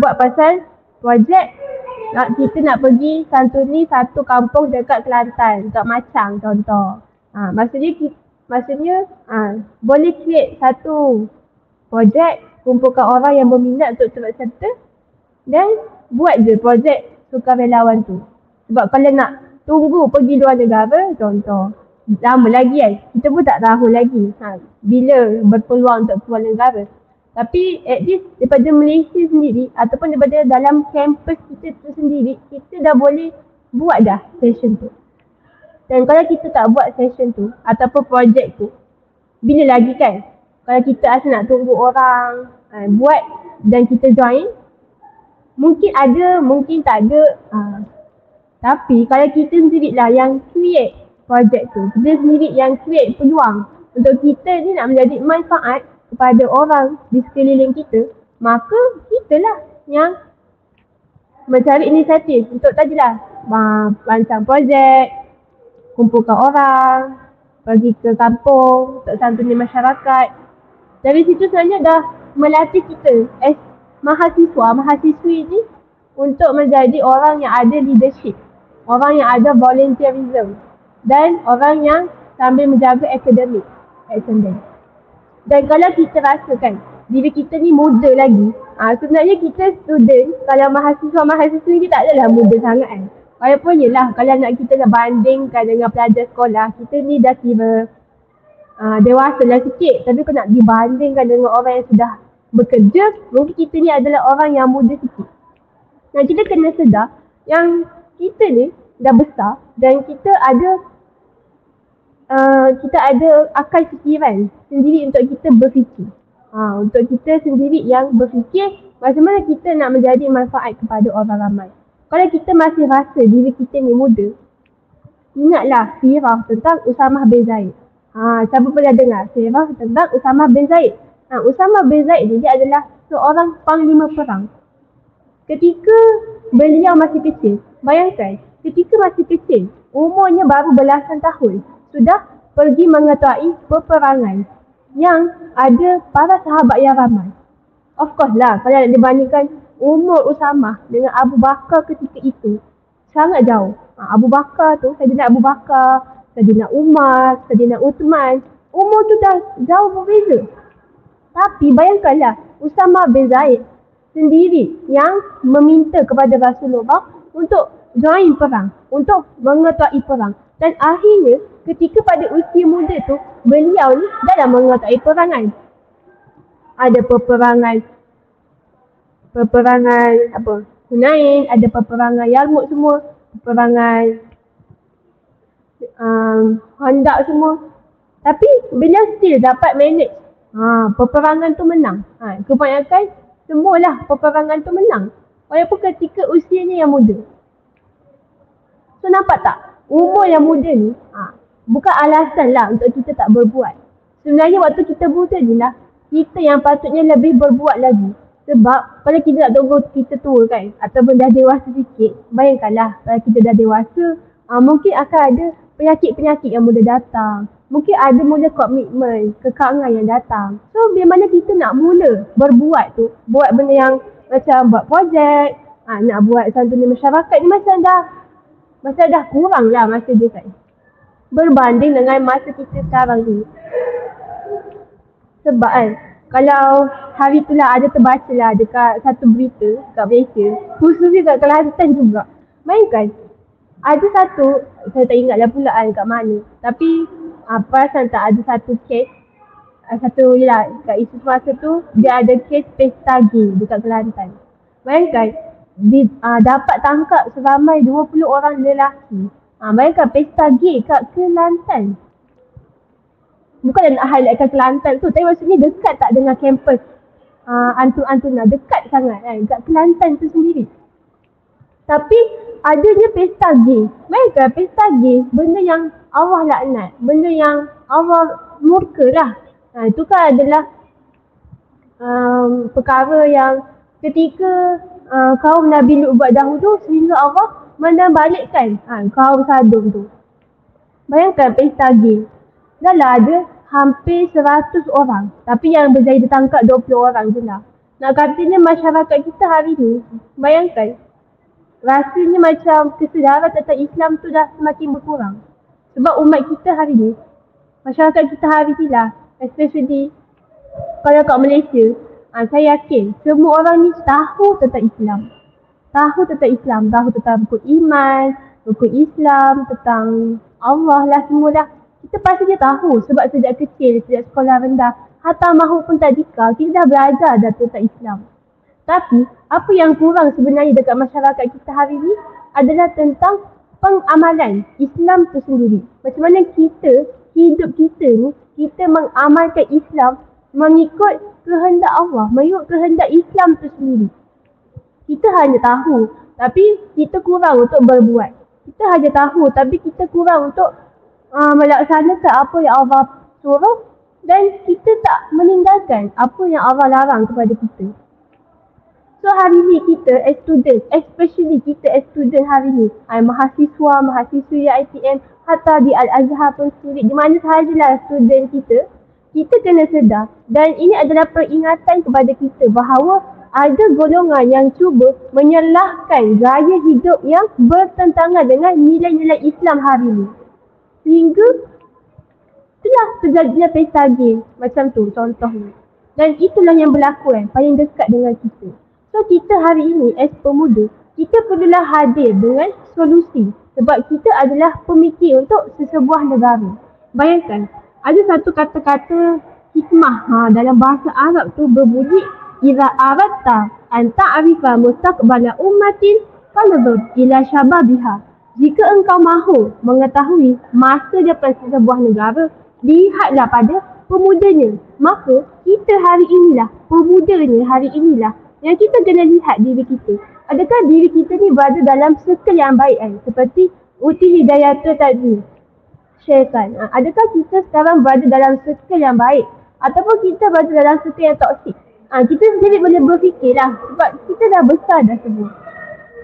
buat pasal projek kita nak pergi santuni satu kampung dekat Kelantan, dekat Macang contoh. Maksudnya boleh create satu projek, kumpulkan orang yang berminat untuk turut serta dan buat je projek sukarelawan tu. Sebab kalau nak tunggu pergi luar negara contoh, lama lagi kan. Kita pun tak tahu lagi bila berpeluang untuk keluar negara. Tapi at least daripada Malaysia sendiri ataupun daripada dalam kampus kita tu sendiri, kita dah boleh buat dah session tu. Dan kalau kita tak buat session tu ataupun projek tu, bila lagi kan? Kalau kita asal nak tunggu orang buat dan kita join, mungkin ada, mungkin tak ada. Tapi kalau kita sendirilah yang create projek tu, kita sendiri yang create peluang untuk kita ni nak menjadi manfaat kepada orang di sekeliling kita, maka kitalah yang mencari inisiatif untuk tadilah rancang projek, kumpulkan orang, pergi ke kampung untuk santuni masyarakat. Dari situ sebenarnya dah melatih kita as mahasiswi ni untuk menjadi orang yang ada leadership, orang yang ada volunteerism dan orang yang sambil menjaga akademik excellence. Dan kalau kita rasakan diri kita ni muda lagi, sebenarnya kita student, kalau mahasiswa-mahasiswa ni tak adalah muda sangat kan. Walaupun yelah kalau nak kita nak bandingkan dengan pelajar sekolah, kita ni dah kira dewasa lah sikit. Tapi kalau nak dibandingkan dengan orang yang sudah bekerja, mungkin kita ni adalah orang yang muda sikit. Nah, kita kena sedar yang kita ni dah besar dan kita ada akal fikiran sendiri untuk kita berfikir. Untuk kita sendiri yang berfikir macam mana kita nak menjadi manfaat kepada orang ramai. Kalau kita masih rasa diri kita ni muda, ingatlah sirah tentang Usamah bin Zaid. Siapa pernah dengar sirah tentang Usamah bin Zaid? Usamah bin Zaid ni dia adalah seorang panglima perang. Ketika beliau masih kecil, bayangkan ketika masih kecil, umurnya baru belasan tahun, sudah pergi mengetahui peperangan yang ada para sahabat yang ramai. Of course lah, kalau nak dibandingkan umur Usamah dengan Abu Bakar ketika itu, sangat jauh. Abu Bakar tu, Saidina Abu Bakar, Saidina Umar, Saidina Uthman, umur tu dah jauh berbeza. Tapi bayangkanlah, Usamah bin Zaid sendiri yang meminta kepada Rasulullah untuk join perang, untuk mengetahui perang. Dan akhirnya ketika pada usia muda tu, beliau ni dah mengetahui perangan. Ada peperangan Hunain, ada peperangan Yarmouk semua, peperangan Khandaq semua. Tapi beliau still dapat manage. Peperangan tu menang. Kebanyakan semualah peperangan tu menang. Walaupun ketika usianya yang muda. So nampak tak? Umur yang muda ni bukan alasan lah untuk kita tak berbuat. Sebenarnya waktu kita muda ni lah, kita yang patutnya lebih berbuat lagi. Sebab kalau kita nak tunggu kita tua kan, ataupun dah dewasa sikit, bayangkanlah kalau kita dah dewasa, mungkin akan ada penyakit-penyakit yang mula datang. Mungkin ada mula komitmen, kekangan yang datang. So bila mana kita nak mula berbuat tu, buat benda yang macam buat projek, nak buat santuni masyarakat ni macam dah kurang lah masa dia kan. Berbanding dengan masa kita sekarang ni. Sebab kan, kalau hari tu lah ada terbaca lah dekat satu berita kat Malaysia, khususnya kat Kelantan juga. Bayangkan, ada satu, saya tak ingat lah pula kat mana. Tapi perasan tak ada satu kes, kat isu semasa tu, dia ada kes pesta gay dekat Kelantan. Bayangkan, dapat tangkap seramai 20 orang lelaki. Bayangkan pesta gay kat Kelantan. Bukan nak highlightkan Kelantan tu, tapi maksudnya dekat tak dengan kampus Antuna, dekat sangat kan kat Kelantan tu sendiri. Tapi adanya pesta gay. Bayangkan pesta gay, benda yang Allah laknat, benda yang Allah murka lah. Itu kan adalah perkara yang ketika kaum Nabi Lut buat dahulu, sehingga Allah menambalikkan kaum Sadum tu. Bayangkan pesta gay. Dah lah ada hampir 100 orang. Tapi yang berjaya ditangkap 20 orang je lah. Nak katanya masyarakat kita hari ni, bayangkan, rasanya macam kesedaran tentang Islam tu dah semakin berkurang. Sebab umat kita hari ni, masyarakat kita hari ni lah, especially kalau kat Malaysia, saya yakin semua orang ni tahu tentang Islam. Tahu tentang rukun iman, rukun Islam, tentang Allah lah semualah. kita pasti dia tahu sebab sejak kecil, sejak sekolah rendah, hatta mahu pun tadika, kita dah belajar dah tentang Islam. Tapi apa yang kurang sebenarnya dekat masyarakat kita hari ni adalah tentang pengamalan Islam tu sendiri. Macam mana kita, hidup kita ni, kita mengamalkan Islam mengikut kehendak Allah, mengikut kehendak Islam tu sendiri. Kita hanya tahu tapi kita kurang untuk berbuat. Kita hanya tahu tapi kita kurang untuk melaksanakan apa yang Allah suruh dan kita tak meninggalkan apa yang Allah larang kepada kita. So hari ni kita as student, especially kita as student hari ni, mahasiswa ITM, hatta di Al-Azhar pun sendiri, di mana sahajalah student kita kena sedar dan ini adalah peringatan kepada kita bahawa ada golongan yang cuba menyalahkan gaya hidup yang bertentangan dengan nilai-nilai Islam hari ni. Sehingga itulah terjadinya pesta game macam tu contohnya. Dan itulah yang berlaku paling dekat dengan kita. So kita hari ini as pemuda, kita perlulah hadir dengan solusi sebab kita adalah pemikir untuk sesebuah negara. Bayangkan, ada satu kata-kata hikmah dalam bahasa Arab tu berbunyi Iza aratta an ta'rifa mustaqbala ummatin fanzur ila syababiha. Jika engkau mahu mengetahui masa depan sebuah negara, lihatlah pada pemudanya. Maka kita hari inilah, pemudanya hari inilah yang kita kena lihat diri kita. Adakah diri kita ni berada dalam circle yang baik seperti Uti Hidayatul tadi sharekan. Adakah kita sekarang berada dalam circle yang baik ataupun kita berada dalam circle yang toksik? Kita sendiri boleh berfikirlah sebab kita dah besar dah semua.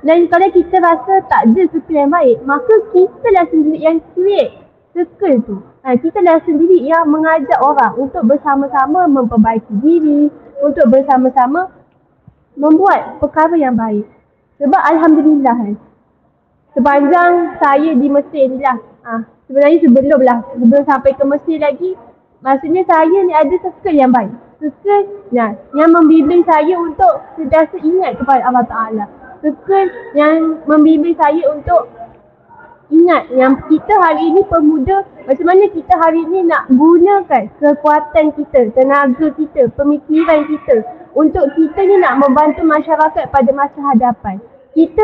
Dan kalau kita rasa tak ada circle yang baik, maka kita lah sendiri yang create circle tu. Kita lah sendiri yang mengajak orang untuk bersama-sama memperbaiki diri, untuk bersama-sama membuat perkara yang baik. Sebab Alhamdulillah sepanjang saya di Mesir ni lah, sebenarnya sebelum sampai ke Mesir lagi, maksudnya saya ni ada circle yang baik. Circle yang membimbing saya untuk sentiasa ingat kepada Allah Ta'ala. Circle yang membimbing saya untuk ingat yang kita hari ini pemuda, macam mana kita hari ini nak gunakan kekuatan kita, tenaga kita, pemikiran kita untuk kita ni nak membantu masyarakat pada masa hadapan. Kita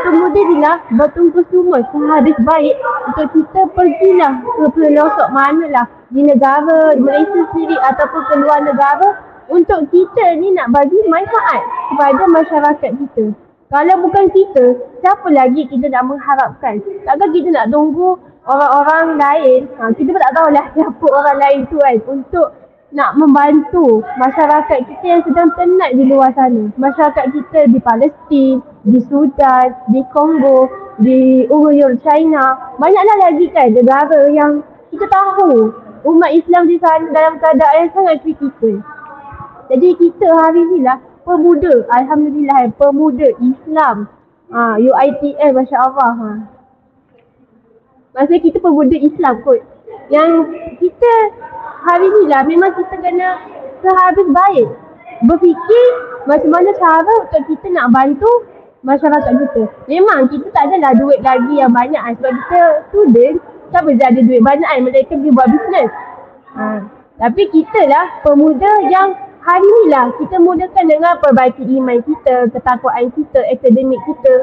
pemuda ni lah bertungkus semua sehabis baik untuk kita pergilah ke pelosok manalah di negara Malaysia sendiri ataupun ke luar negara untuk kita ni nak bagi manfaat kepada masyarakat kita. Kalau bukan kita, siapa lagi kita nak mengharapkan? Takkan kita nak tunggu orang-orang lain, kita pun tak tahulah siapa orang lain tu untuk nak membantu masyarakat kita yang sedang penat di luar sana. Masyarakat kita di Palestin, di Sudan, di Kongo, di Uyghur, China. Banyaklah lagi negara yang kita tahu umat Islam di sana dalam keadaan yang sangat kritikal. Jadi kita hari ni lah pemuda, Alhamdulillah pemuda Islam. UITM, Masya Allah. Maksudnya kita pemuda Islam kot. Yang kita hari ni lah memang kita kena sehabis baik berfikir macam mana cara untuk kita nak bantu masyarakat kita. Memang kita tak adalah duit lagi yang banyak sebab kita student, siapa je ada duit banyak mereka pergi buat bisnes. Tapi kita lah pemuda yang hari ni lah kita mudahkan dengan perbaiki iman kita, ketakwaan kita, akademik kita.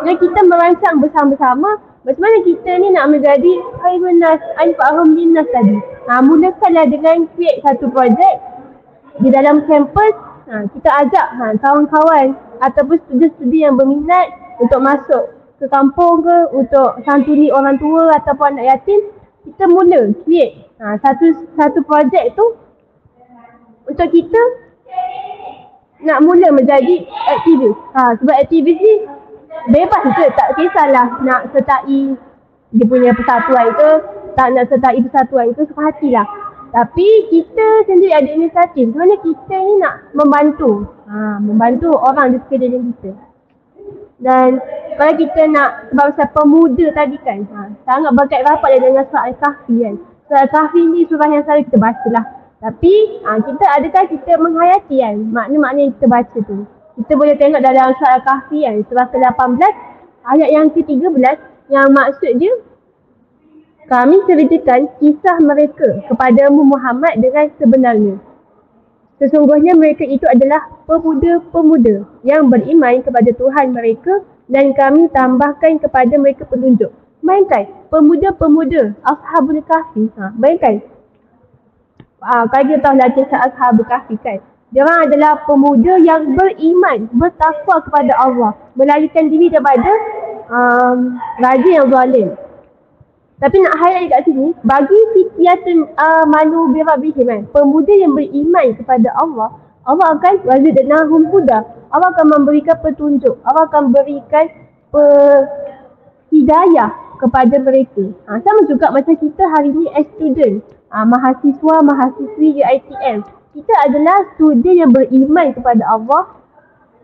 Dan kita merancang bersama-sama macam mana kita ni nak menjadi khairun nas, anfa'uhum linnas tadi. Mulakanlah dengan create satu projek di dalam kampus. Kita ajak kawan-kawan ataupun studi-studi yang berminat untuk masuk ke kampung ke, untuk santuni orang tua ataupun anak yatim. Kita mula create satu projek tu untuk kita nak mula menjadi aktivis. Sebab aktivis ni bebas je, tak kisahlah nak sertai dia punya persatuan ke, tak nak sertai persatuan ke, suka hatilah. Tapi kita sendiri ada inisiatif. Sebenarnya kita ni nak membantu membantu orang di sekeliling kita. Dan kalau kita nak, sebab pasal pemuda tadi kan, sangat berkait rapat dengan surah Al-Kahfi kan. Surah Al-Kahfi ni surah yang selalu kita baca lah. Tapi kita adakah kita menghayati kan makna-makna yang kita baca tu. Kita boleh tengok dalam surah Al-Kahfi kan, surah ke-18 ayat yang ke-13 yang maksud dia Kami ceritakan kisah mereka kepadamu Muhammad dengan sebenarnya. Sesungguhnya mereka itu adalah pemuda-pemuda yang beriman kepada Tuhan mereka dan kami tambahkan kepada mereka petunjuk. Bayangkan, pemuda-pemuda Ashabul Kahfi. Bayangkan, kalau kita tahu lah kisah Ashabul Kahfi kan. Dia orang adalah pemuda yang beriman, bertakwa kepada Allah, melarikan diri daripada raja yang zalim. Tapi nak highlight kat sini, bagi fityatun amanu birabbihim kan, pemuda yang beriman kepada Allah, Allah akan wazidnahum huda. Allah akan memberikan petunjuk, Allah akan berikan hidayah kepada mereka. Sama juga macam kita hari ni as student, mahasiswa-mahasiswi UiTM. Kita adalah student yang beriman kepada Allah.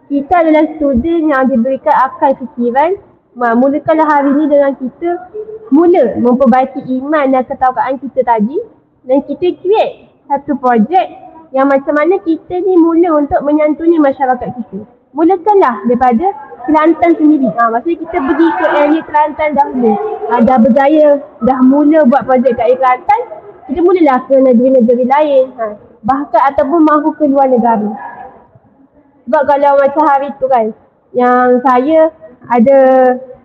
Kita adalah student yang diberikan akal fikiran. Mulakanlah hari ini dengan kita mula memperbaiki iman dan ketakwaan kita tadi, dan kita create satu projek yang macam mana kita ni mula untuk menyantuni masyarakat kita. Mulakanlah daripada Kelantan sendiri. Maksudnya kita pergi ke area Kelantan dahulu. Dah berjaya, dah mula buat projek kat area Kelantan, kita mulalah ke negeri-negeri lain. Bahkan ataupun mahu ke luar negara. Sebab kalau macam hari tu kan, yang saya ada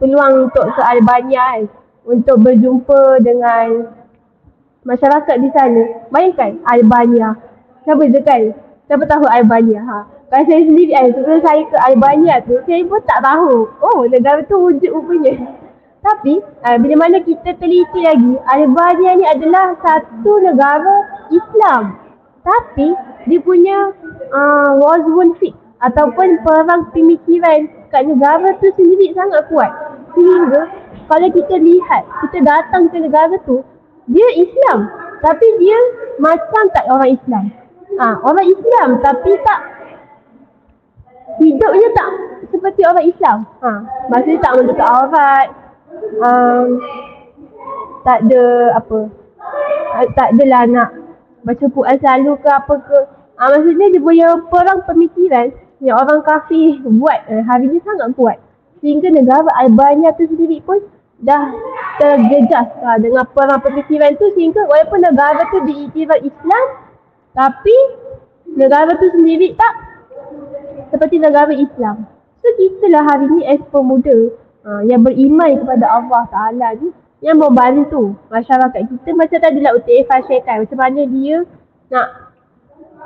peluang untuk ke Albania kan, untuk berjumpa dengan masyarakat di sana. Bayangkan Albania. Siapa tahu Albania? Kalau saya sendiri kan, sebelum saya ke Albania tu, saya pun tak tahu. Oh, negara tu wujud rupanya. Tapi bila mana kita teliti lagi, Albania ni adalah satu negara Islam. Tapi dia punya war zone fix ataupun perang pemikiran kat negara tu sendiri sangat kuat. Sehingga kalau kita lihat, kita datang ke negara tu, dia Islam. Tapi dia macam tak orang Islam. Orang Islam tapi tak, hidupnya tak seperti orang Islam. Maksudnya tak menutup aurat, tak ada apa, tak adalah nak baca Quran selalu ke apa ke. Maksudnya dia punya perang pemikiran yang orang kafir buat hari ni sangat kuat. Sehingga negara Albania tu sendiri pun dah terjejas dengan perang pemikiran tu, sehingga walaupun negara tu diiktiraf Islam, tapi negara tu sendiri tak seperti negara Islam. So kita lah hari ni as pemuda yang beriman kepada Allah Ta'ala ni, yang membantu masyarakat kita. Macam tadi lah UTFA sharekan macam mana dia nak,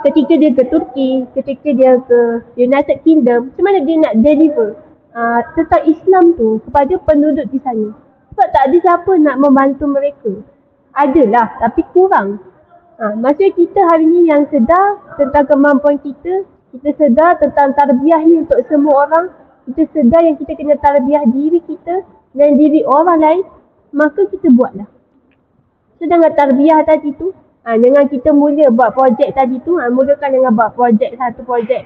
ketika dia ke Turki, ketika dia ke United Kingdom, macam mana dia nak deliver tentang Islam tu kepada penduduk di sana. Sebab tak ada siapa nak membantu mereka. Adalah, tapi kurang. Maksudnya kita hari ni yang sedar tentang kemampuan kita, kita sedar tentang tarbiyah ni untuk semua orang, kita sedar yang kita kena tarbiyah diri kita dan diri orang lain, maka kita buatlah. So dengan tarbiyah tadi tu, dengan kita mula buat projek tadi tu, mulakan dengan buat projek, satu projek,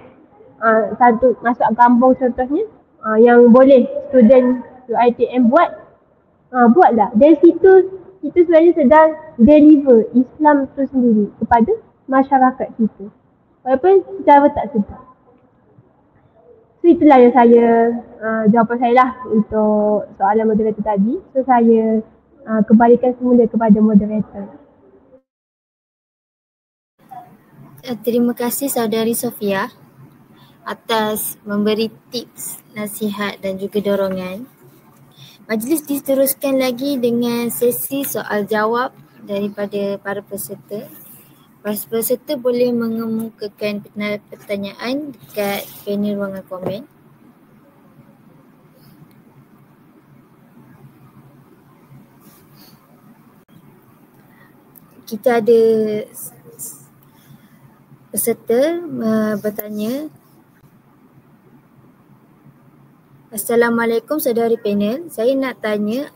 satu masuk kampung contohnya, yang boleh student UiTM buat, buatlah. Dari situ kita sebenarnya sedang deliver Islam tu sendiri kepada masyarakat kita, walaupun secara tak sedar. So itulah yang saya, jawapan saya lah untuk soalan moderator tadi. So saya kembalikan semula kepada moderator. Terima kasih saudari Sofia atas memberi tips, nasihat dan juga dorongan. Majlis diteruskan lagi dengan sesi soal jawab daripada para peserta. Para peserta boleh mengemukakan pertanyaan dekat panel ruangan komen. Kita ada peserta bertanya, Assalamualaikum saudari panel, saya nak tanya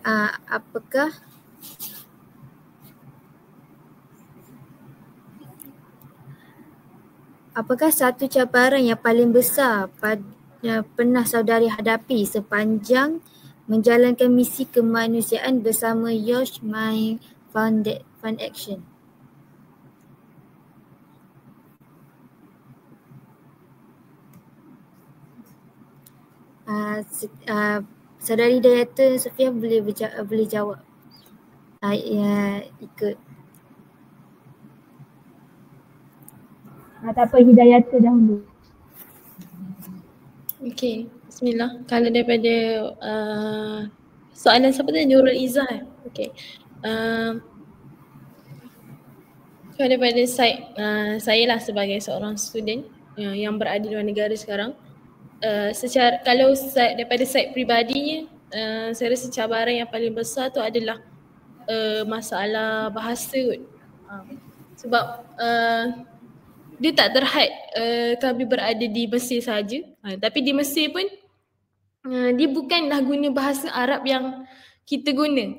apakah satu cabaran yang paling besar pernah saudari hadapi sepanjang menjalankan misi kemanusiaan bersama Yosh My Foundation? Saudari Director Sofia boleh jawab. ikut. Tak apa, Hidayah tu dahulu. Okey, bismillah. Kalau daripada soalan siapa tadi? Nurul Izzah. Okey. Kalau daripada saya lah sebagai seorang student yang berada di luar negara sekarang, secara kalau daripada side peribadinya, saya rasa cabaran yang paling besar tu adalah masalah bahasa kot. Sebab dia tak terhad kami berada di Mesir saja, tapi di Mesir pun dia bukanlah guna bahasa Arab yang kita guna.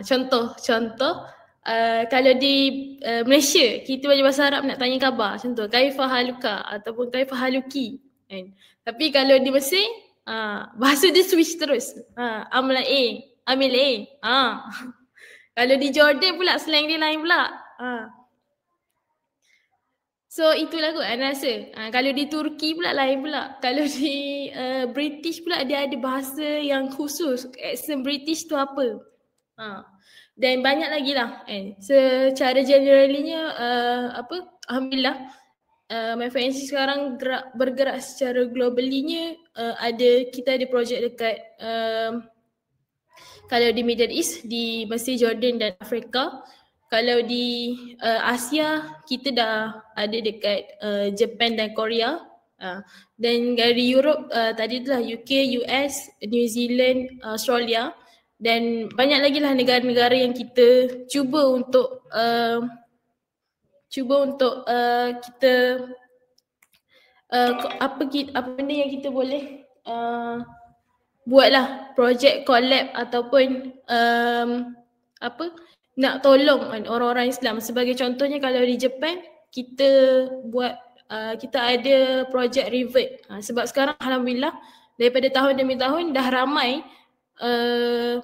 Contoh kalau di Malaysia kita baca bahasa Arab nak tanya khabar, contoh kaifa haluka ataupun kaifa haluki kan. Tapi kalau di Mesir bahasa dia switch terus. Amla amil Kalau di Jordan pula slang dia lain pula. So itulah kot Ana rasa. Kalau di Turki pula lain pula. Kalau di British pula dia ada bahasa yang khusus. Accent British tu apa. Dan banyak lagi lah kan. Secara generalinya Alhamdulillah MyFluency sekarang bergerak secara globalinya. Kita ada projek dekat kalau di Middle East, di Mesir, Jordan dan Afrika. Kalau di Asia, kita dah ada dekat Japan dan Korea. Dan dari Europe, tadi tu lah UK, US, New Zealand, Australia. Dan banyak lagi lah negara-negara yang kita cuba untuk kita apa benda yang kita boleh buatlah projek collab ataupun nak tolong kan orang-orang Islam. Sebagai contohnya kalau di Japan kita ada projek Revert. Sebab sekarang alhamdulillah daripada tahun demi tahun dah ramai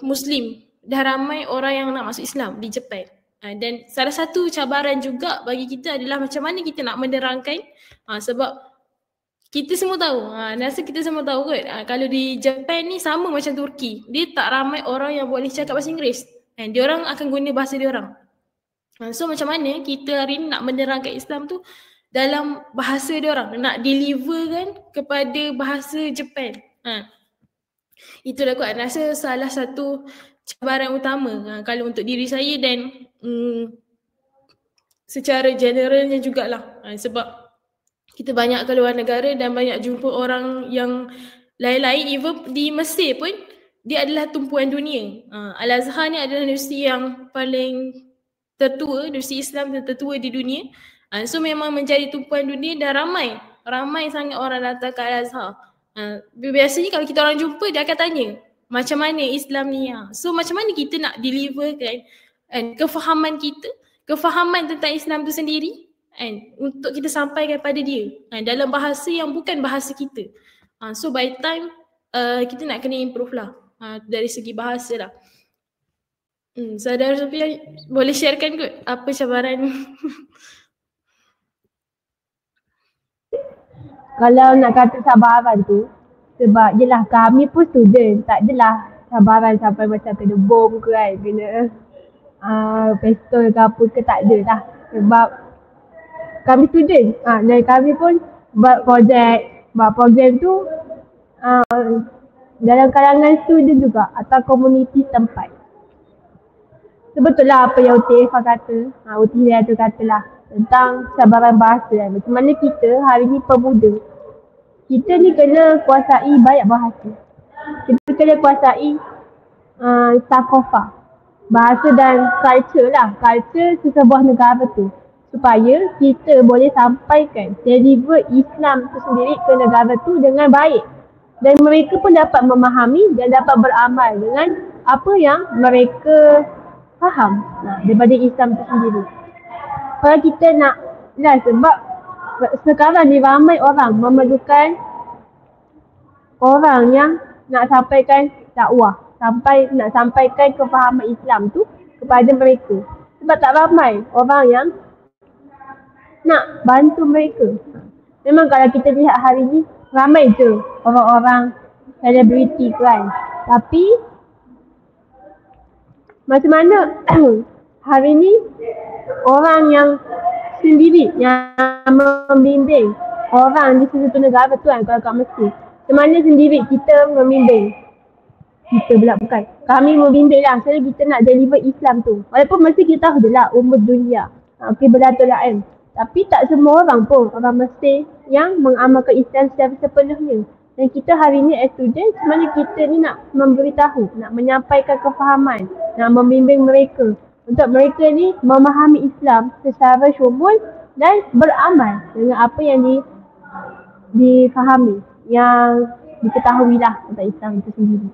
Muslim, dah ramai orang yang nak masuk Islam di Japan. Dan salah satu cabaran juga bagi kita adalah macam mana kita nak menerangkan sebab kita semua tahu, rasa kita semua tahu kot kalau di Japan ni sama macam Turki. Dia tak ramai orang yang boleh cakap bahasa Inggeris. Dia orang akan guna bahasa dia orang. So macam mana kita hari ni nak menerangkan Islam tu dalam bahasa dia orang, nak deliver kan kepada bahasa Japan. Itulah kot rasa salah satu cabaran utama kalau untuk diri saya dan secara generalnya jugalah. Sebab kita banyak keluar negara dan banyak jumpa orang yang lain-lain. Even di Mesir pun dia adalah tumpuan dunia. Al-Azhar ni adalah universiti yang paling tertua, universiti Islam yang tertua di dunia. So memang menjadi tumpuan dunia dan ramai sangat orang datang ke Al-Azhar. Biasanya kalau kita orang jumpa dia akan tanya macam mana Islam ni. So macam mana kita nak deliverkan kefahaman kita, kefahaman tentang Islam tu sendiri untuk kita sampaikan pada dia dalam bahasa yang bukan bahasa kita. So by time kita nak kena improve lah dari segi bahasa lah. Saudara Sofia boleh sharekan kot apa cabaran? Kalau nak kata cabaran tu, sebab yelah kami pun student, tak adalah cabaran sampai macam kena bom ke kan, kena pistol ke apa ke, tak ada lah. Sebab kami student, dan kami pun buat program tu dalam kalangan student juga atau komuniti tempat. Sebetullah apa yang UTFA kata, UTFA tu katalah tentang cabaran bahasa. Macam mana kita hari ni pemuda, kita ni kena kuasai banyak bahasa. Kita kena kuasai sakofah, bahasa dan culture lah. Culture sesebuah negara tu. Supaya kita boleh sampaikan, deliver Islam tu sendiri ke negara tu dengan baik. Dan mereka pun dapat memahami dan dapat beramal dengan apa yang mereka faham daripada Islam tu sendiri. Kalau kita nak, sebab sekarang ni ramai orang memerlukan orang yang nak sampaikan dakwah, nak sampaikan kefahaman Islam tu kepada mereka. Sebab tak ramai orang yang nak bantu mereka. Memang kalau kita lihat hari ni ramai je orang-orang selebriti kan. Tapi macam mana hari ni orang yang sendiri yang membimbing orang di sesuatu negara tu kan, kalau kat Mesir, macam mana sendiri kita membimbing, kita pula bukan, kami membimbing lah, kerana kita nak deliver Islam tu. Walaupun mesti kita tahu je lah dunia, kiblatul ain, tapi tak semua orang pun orang Mesir yang mengamalkan Islam secara sepenuhnya. Dan kita hari ni as student, macam mana kita ni nak memberitahu, nak menyampaikan kefahaman, nak membimbing mereka untuk mereka ni memahami Islam secara syumul dan beramal dengan apa yang difahami, yang diketahui lah tentang Islam itu sendiri.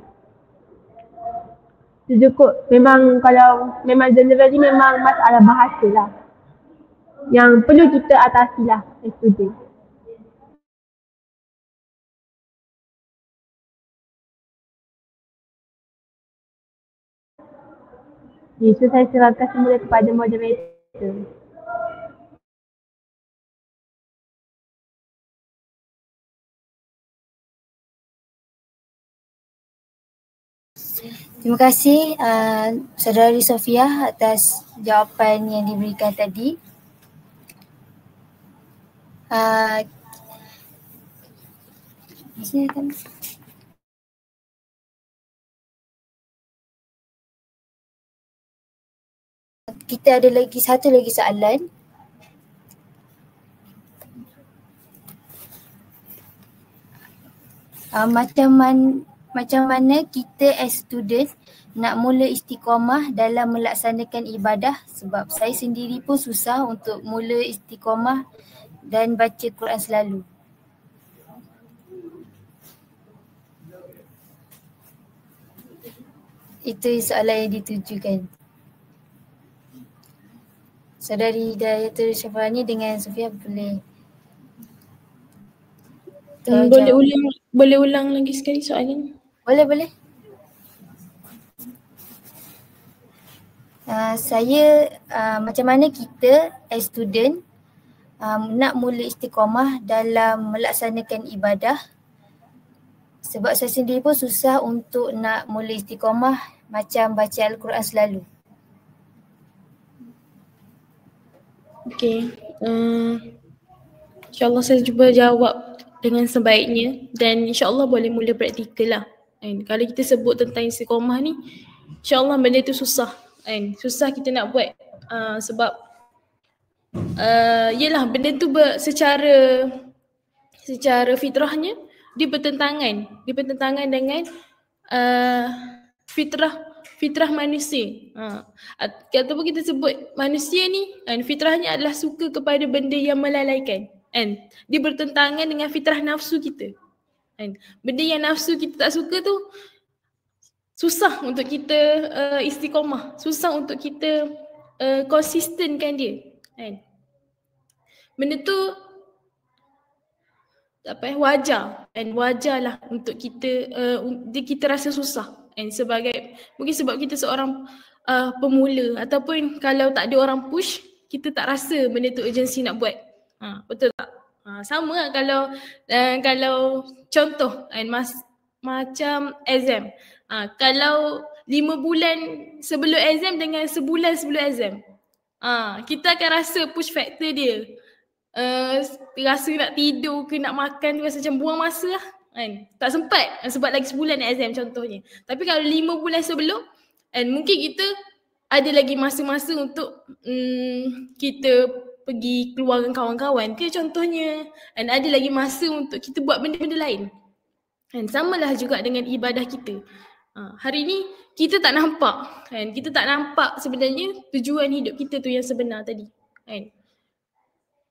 Itu cukup. Memang kalau memang generally memang masalah bahasa lah yang perlu kita atasi lah as student. So saya serahkan semula kepada moderator. Terima kasih Saudari Sofia atas jawapan yang diberikan tadi. Kita ada satu lagi soalan. Macam mana kita as student nak mula istiqamah dalam melaksanakan ibadah, sebab saya sendiri pun susah untuk mula istiqamah dan baca Quran selalu. Itu soalan yang ditujukan. Saudari Hidayatul Syafani dengan Sofia boleh boleh ulang lagi sekali soalan? Boleh. Saya macam mana kita as student nak mula istiqamah dalam melaksanakan ibadah, sebab saya sendiri pun susah untuk nak mula istiqamah macam baca Al-Quran selalu. Okey, InsyaAllah saya cuba jawab dengan sebaiknya dan insyaAllah boleh mula praktikal lah. And kalau kita sebut tentang istiqamah ni, insyaAllah benda tu susah. And susah kita nak buat sebab yelah benda tu secara fitrahnya dia bertentangan dengan fitrah manusia. Ataupun kita sebut manusia ni fitrahnya adalah suka kepada benda yang melalaikan. Dia bertentangan dengan fitrah nafsu kita. Benda yang nafsu kita tak suka tu susah untuk kita istiqamah, susah untuk kita konsistenkan dia. Benda tu wajarlah untuk kita rasa susah. Mungkin sebab kita seorang pemula, ataupun kalau tak ada orang push, kita tak rasa benda tu urgency nak buat. Betul tak? Sama lah kalau contoh macam exam. Kalau 5 bulan sebelum exam dengan sebulan sebelum exam, kita akan rasa push factor dia. Rasa nak tidur ke nak makan tu rasa macam buang masa lah. Tak sempat sebab lagi sebulan nak exam contohnya. Tapi kalau 5 bulan sebelum, mungkin kita ada lagi masa-masa untuk kita pergi keluar dengan kawan-kawan ke contohnya. Ada lagi masa untuk kita buat benda-benda lain. Samalah juga dengan ibadah kita. Hari ni kita tak nampak. Kita tak nampak sebenarnya tujuan hidup kita tu yang sebenar tadi.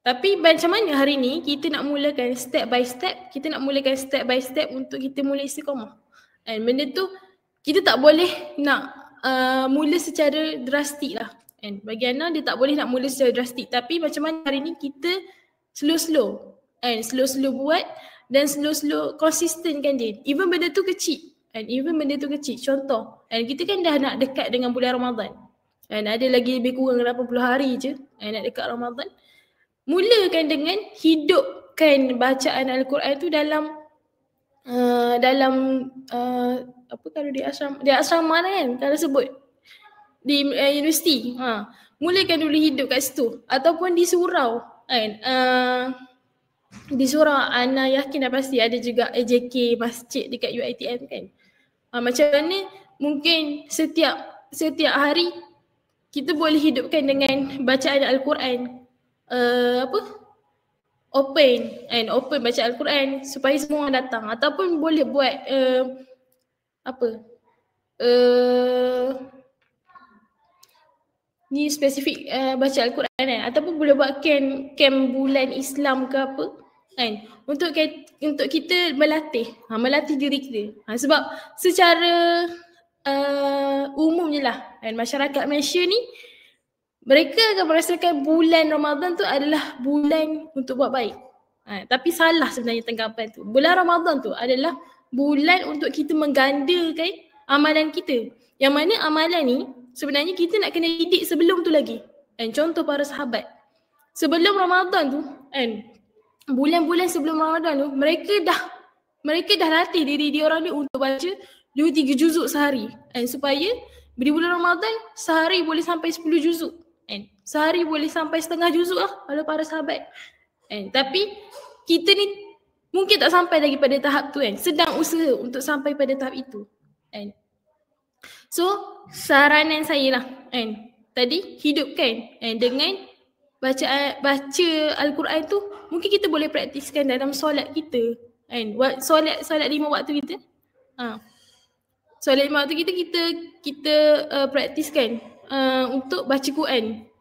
Tapi macam mana hari ni kita nak mulakan step by step untuk kita mula istiqamah. Benda tu kita tak boleh nak mula secara drastik lah. Bagi Ana dia tak boleh nak mula secara drastik, tapi macam mana hari ni kita slow-slow buat dan slow-slow konsistenkan dia. Even benda tu kecil. Contoh, kita kan dah nak dekat dengan bulan Ramadan. Ada lagi lebih kurang 80 hari je nak dekat Ramadan. Mulakan dengan hidupkan bacaan Al-Quran tu dalam apa kalau di asrama kan, kalau sebut di universiti. Mulakan dulu hidup kat situ ataupun di surau kan. Di surau Ana yakin dah pasti ada juga AJK masjid dekat UiTM kan. Macam mana mungkin setiap hari kita boleh hidupkan dengan bacaan Al-Quran. Open baca Al-Quran supaya semua orang datang, ataupun boleh buat ni spesifik baca Al-Quran kan, ataupun boleh buat camp bulan Islam ke apa kan, untuk kita melatih diri kita. Sebab secara umumnya lah kan, masyarakat Malaysia ni mereka akan merasakan bulan Ramadan tu adalah bulan untuk buat baik. Tapi salah sebenarnya tanggapan tu. Bulan Ramadan tu adalah bulan untuk kita menggandakan amalan kita. Yang mana amalan ni sebenarnya kita nak kena didik sebelum tu lagi. Contoh para sahabat. Sebelum Ramadan tu bulan-bulan sebelum Ramadan tu mereka dah latih diri dia orang ni untuk baca 2-3 juzuk sehari. Supaya di bulan Ramadan sehari boleh sampai 10 juzuk. Sehari boleh sampai setengah juzuk lah kalau para sahabat. Tapi kita ni mungkin tak sampai lagi pada tahap tu kan. Sedang usaha untuk sampai pada tahap itu. So saranan saya lah tadi hidupkan dengan baca Al-Quran tu mungkin kita boleh praktiskan dalam solat kita. Solat 5 waktu kita. Solat 5 waktu kita praktiskan untuk baca Quran.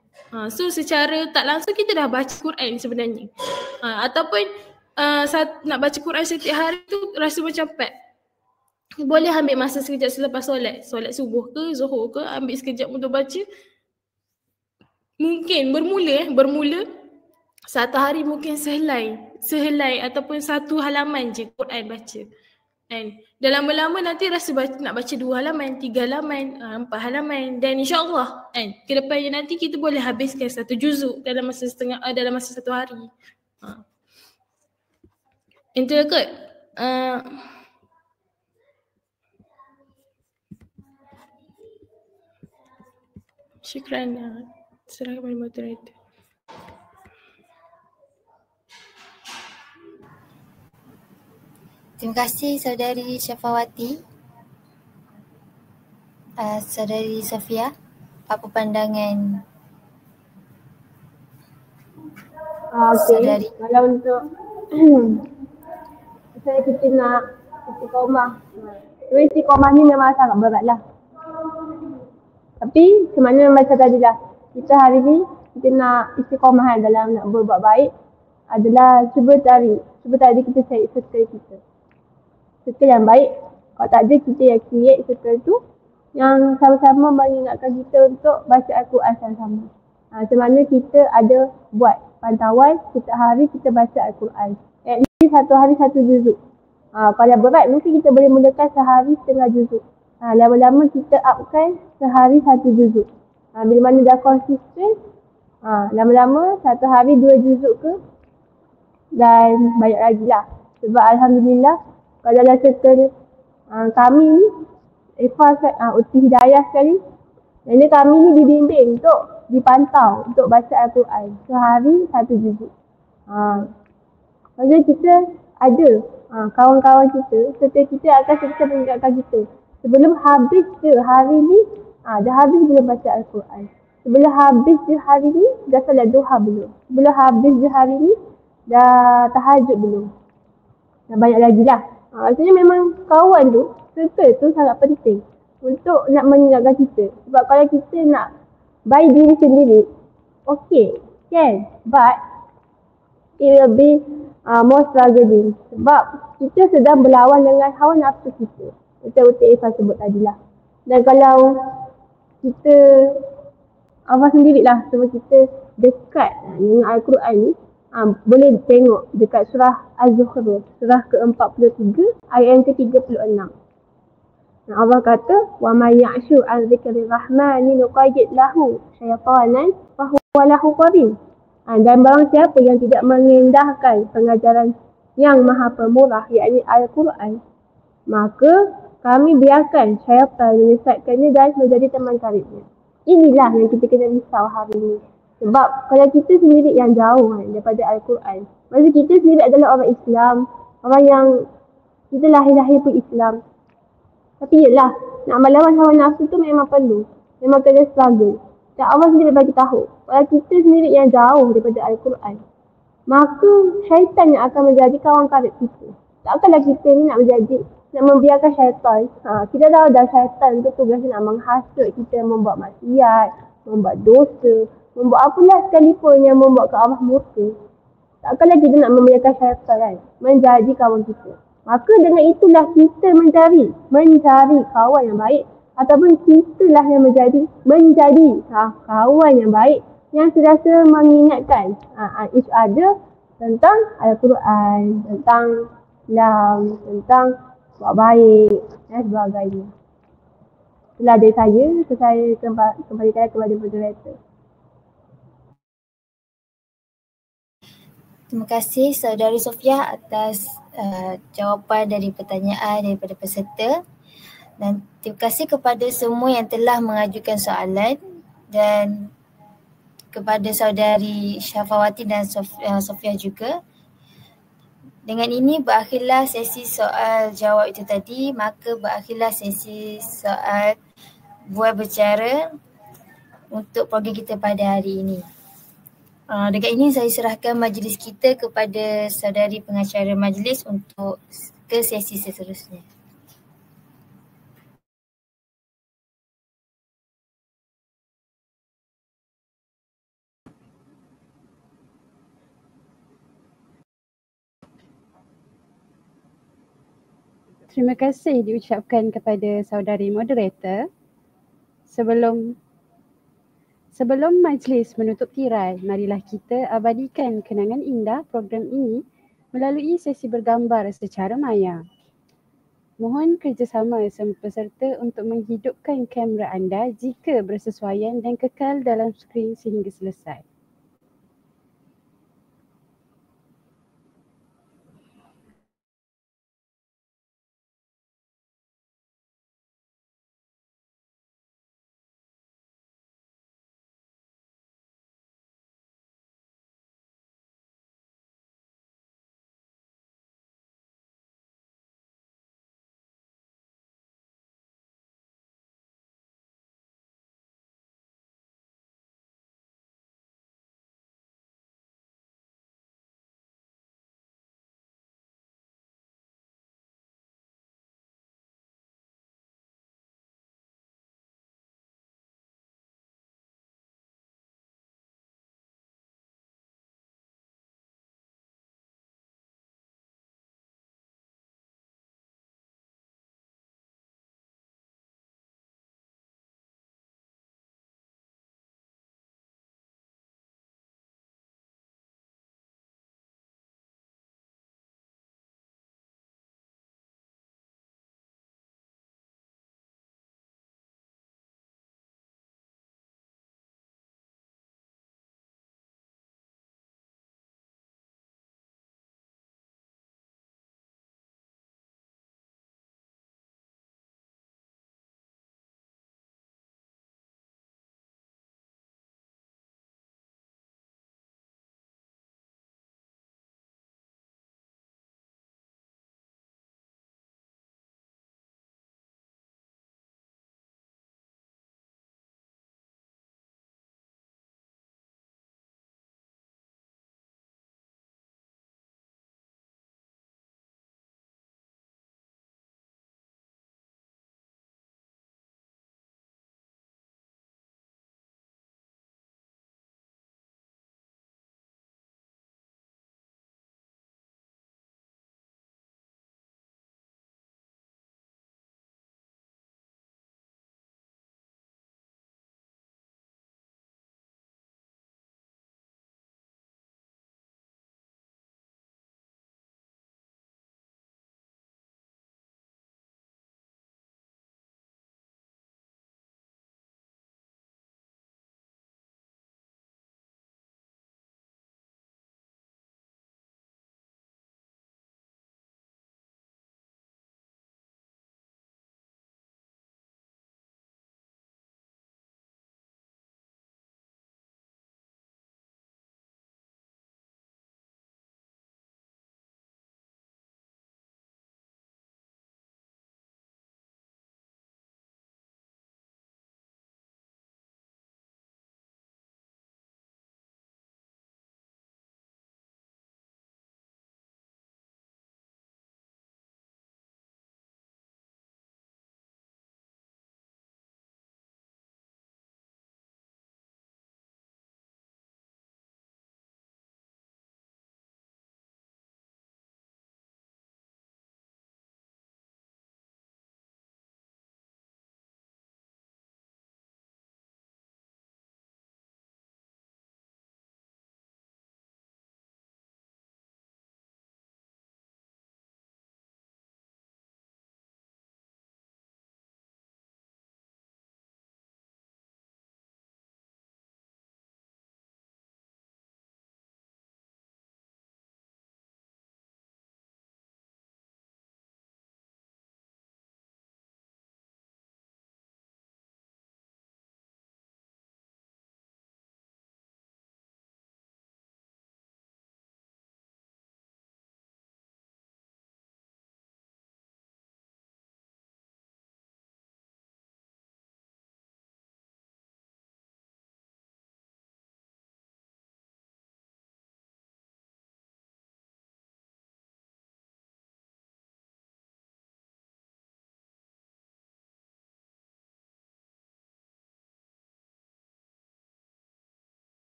So secara tak langsung kita dah baca Quran sebenarnya. Ataupun nak baca Quran setiap hari tu rasa macam pet. Boleh ambil masa sekejap selepas solat subuh ke zuhur ke, ambil sekejap untuk baca. Mungkin bermula satu hari mungkin sehelai ataupun satu halaman je Quran baca. Dan lama-lama nanti rasa nak baca 2 halaman, 3 halaman, 4 halaman, dan insya-Allah ke depannya nanti kita boleh habiskan 1 juzuk dalam masa satu hari. Itu kot. Syukran. Serahkan kepada moderator. Terima kasih Saudari Syafawati. Saudari Safia, apa pandangan Saudari? Kalau untuk saya kita nak istiqomah. Istiqomah ni memang sangat berat lah. Tapi macam mana macam tadi lah, kita hari ni kita nak istiqomah dalam nak berbuat baik adalah cuba tadi kita cari circle kita. Circle yang baik. Kalau tak ada, kita yang create circle tu yang sama-sama mengingatkan kita untuk baca Al-Quran sama-sama. Macam mana kita ada buat pantauan setiap hari kita baca Al-Quran. At least satu hari 1 juzuk. Kalau berat mungkin kita boleh mulakan sehari setengah juzuk. Lama-lama kita upkan sehari 1 juzuk. Bila mana dah konsisten, lama-lama satu hari 2 juzuk ke, dan banyak lagi lah. Sebab Alhamdulillah kalau dalam circle kami ni, Uti Hidayah sekali, jadi kami ni dibimbing untuk dipantau untuk baca Al-Quran sehari 1 juzuk. Maksudnya kita ada kawan-kawan kita, serta kita akan serta mengingatkan kita. Sebelum habis je hari ni, dah habis belum baca Al-Quran. Sebelum habis je hari ni, dah salat duha belum. Sebelum habis je hari ni, dah tahajud belum. Dan banyak lagi lah. Maksudnya memang kawan tu, circle tu sangat penting untuk nak mengingatkan kita. Sebab kalau kita nak by diri sendiri, okay, can, but it will be more struggling. Sebab kita sedang berlawan dengan hawa nafsu kita. Macam Irfan sebut tadi lah. Dan kalau kita sendirilah, sebab kita dekat dengan Al-Quran ni, boleh tengok dekat surah Az-Zukhruf, surah ke-43 ayat yang ke-36. Allah kata, wa may ya'shu an dzikrir rahmani nuqayyid lahu syaitanan fa huwa lahu qarin. Dan barang siapa yang tidak mengindahkan pengajaran yang Maha Pemurah, yakni Al-Quran, maka kami biarkan syaitan menyesatkannya dan menjadi teman karibnya. Inilah yang kita kena risau hari ni. Sebab kalau kita sendiri yang jauh kan daripada Al-Quran, maksud kita sendiri adalah orang Islam, orang yang kita lahir-lahir pun Islam. Tapi yelah, nak melawan hawa nafsu tu memang perlu. Memang kena struggle. Dan Allah sendiri bagi tahu, kalau kita sendiri yang jauh daripada Al-Quran, maka syaitan yang akan menjadi kawan karib kita. Takkanlah kita ni nak membiarkan syaitan. Kita tahu dah syaitan tu tugasnya nak menghasut kita, membuat maksiat, membuat dosa, membuat apalah sekalipun yang membuat ke Allah murka. Takkanlah kita nak membiarkan syaitan kan menjadi kawan kita. Maka dengan itulah kita mencari kawan yang baik, ataupun kitalah yang menjadi kawan yang baik yang sentiasa mengingatkan each other tentang Al-Quran, tentang Islam, tentang buat baik dan sebagainya. Itulah dari saya kembalikan kepada moderator. Terima kasih Saudari Sofia atas jawapan dari pertanyaan daripada peserta, dan terima kasih kepada semua yang telah mengajukan soalan, dan kepada Saudari Syafawati dan Sofia juga. Dengan ini berakhirlah sesi soal jawab itu tadi, maka berakhirlah sesi soal bual bercara untuk program kita pada hari ini. Dengan ini saya serahkan majlis kita kepada saudari pengacara majlis untuk ke sesi seterusnya. Terima kasih diucapkan kepada saudari moderator. Sebelum majlis menutup tirai, marilah kita abadikan kenangan indah program ini melalui sesi bergambar secara maya. Mohon kerjasama semua peserta untuk menghidupkan kamera anda jika bersesuaian dan kekal dalam skrin sehingga selesai.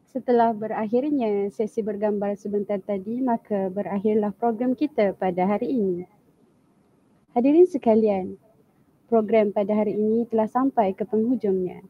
Setelah berakhirnya sesi bergambar sebentar tadi, maka berakhirlah program kita pada hari ini. Hadirin sekalian, program pada hari ini telah sampai ke penghujungnya.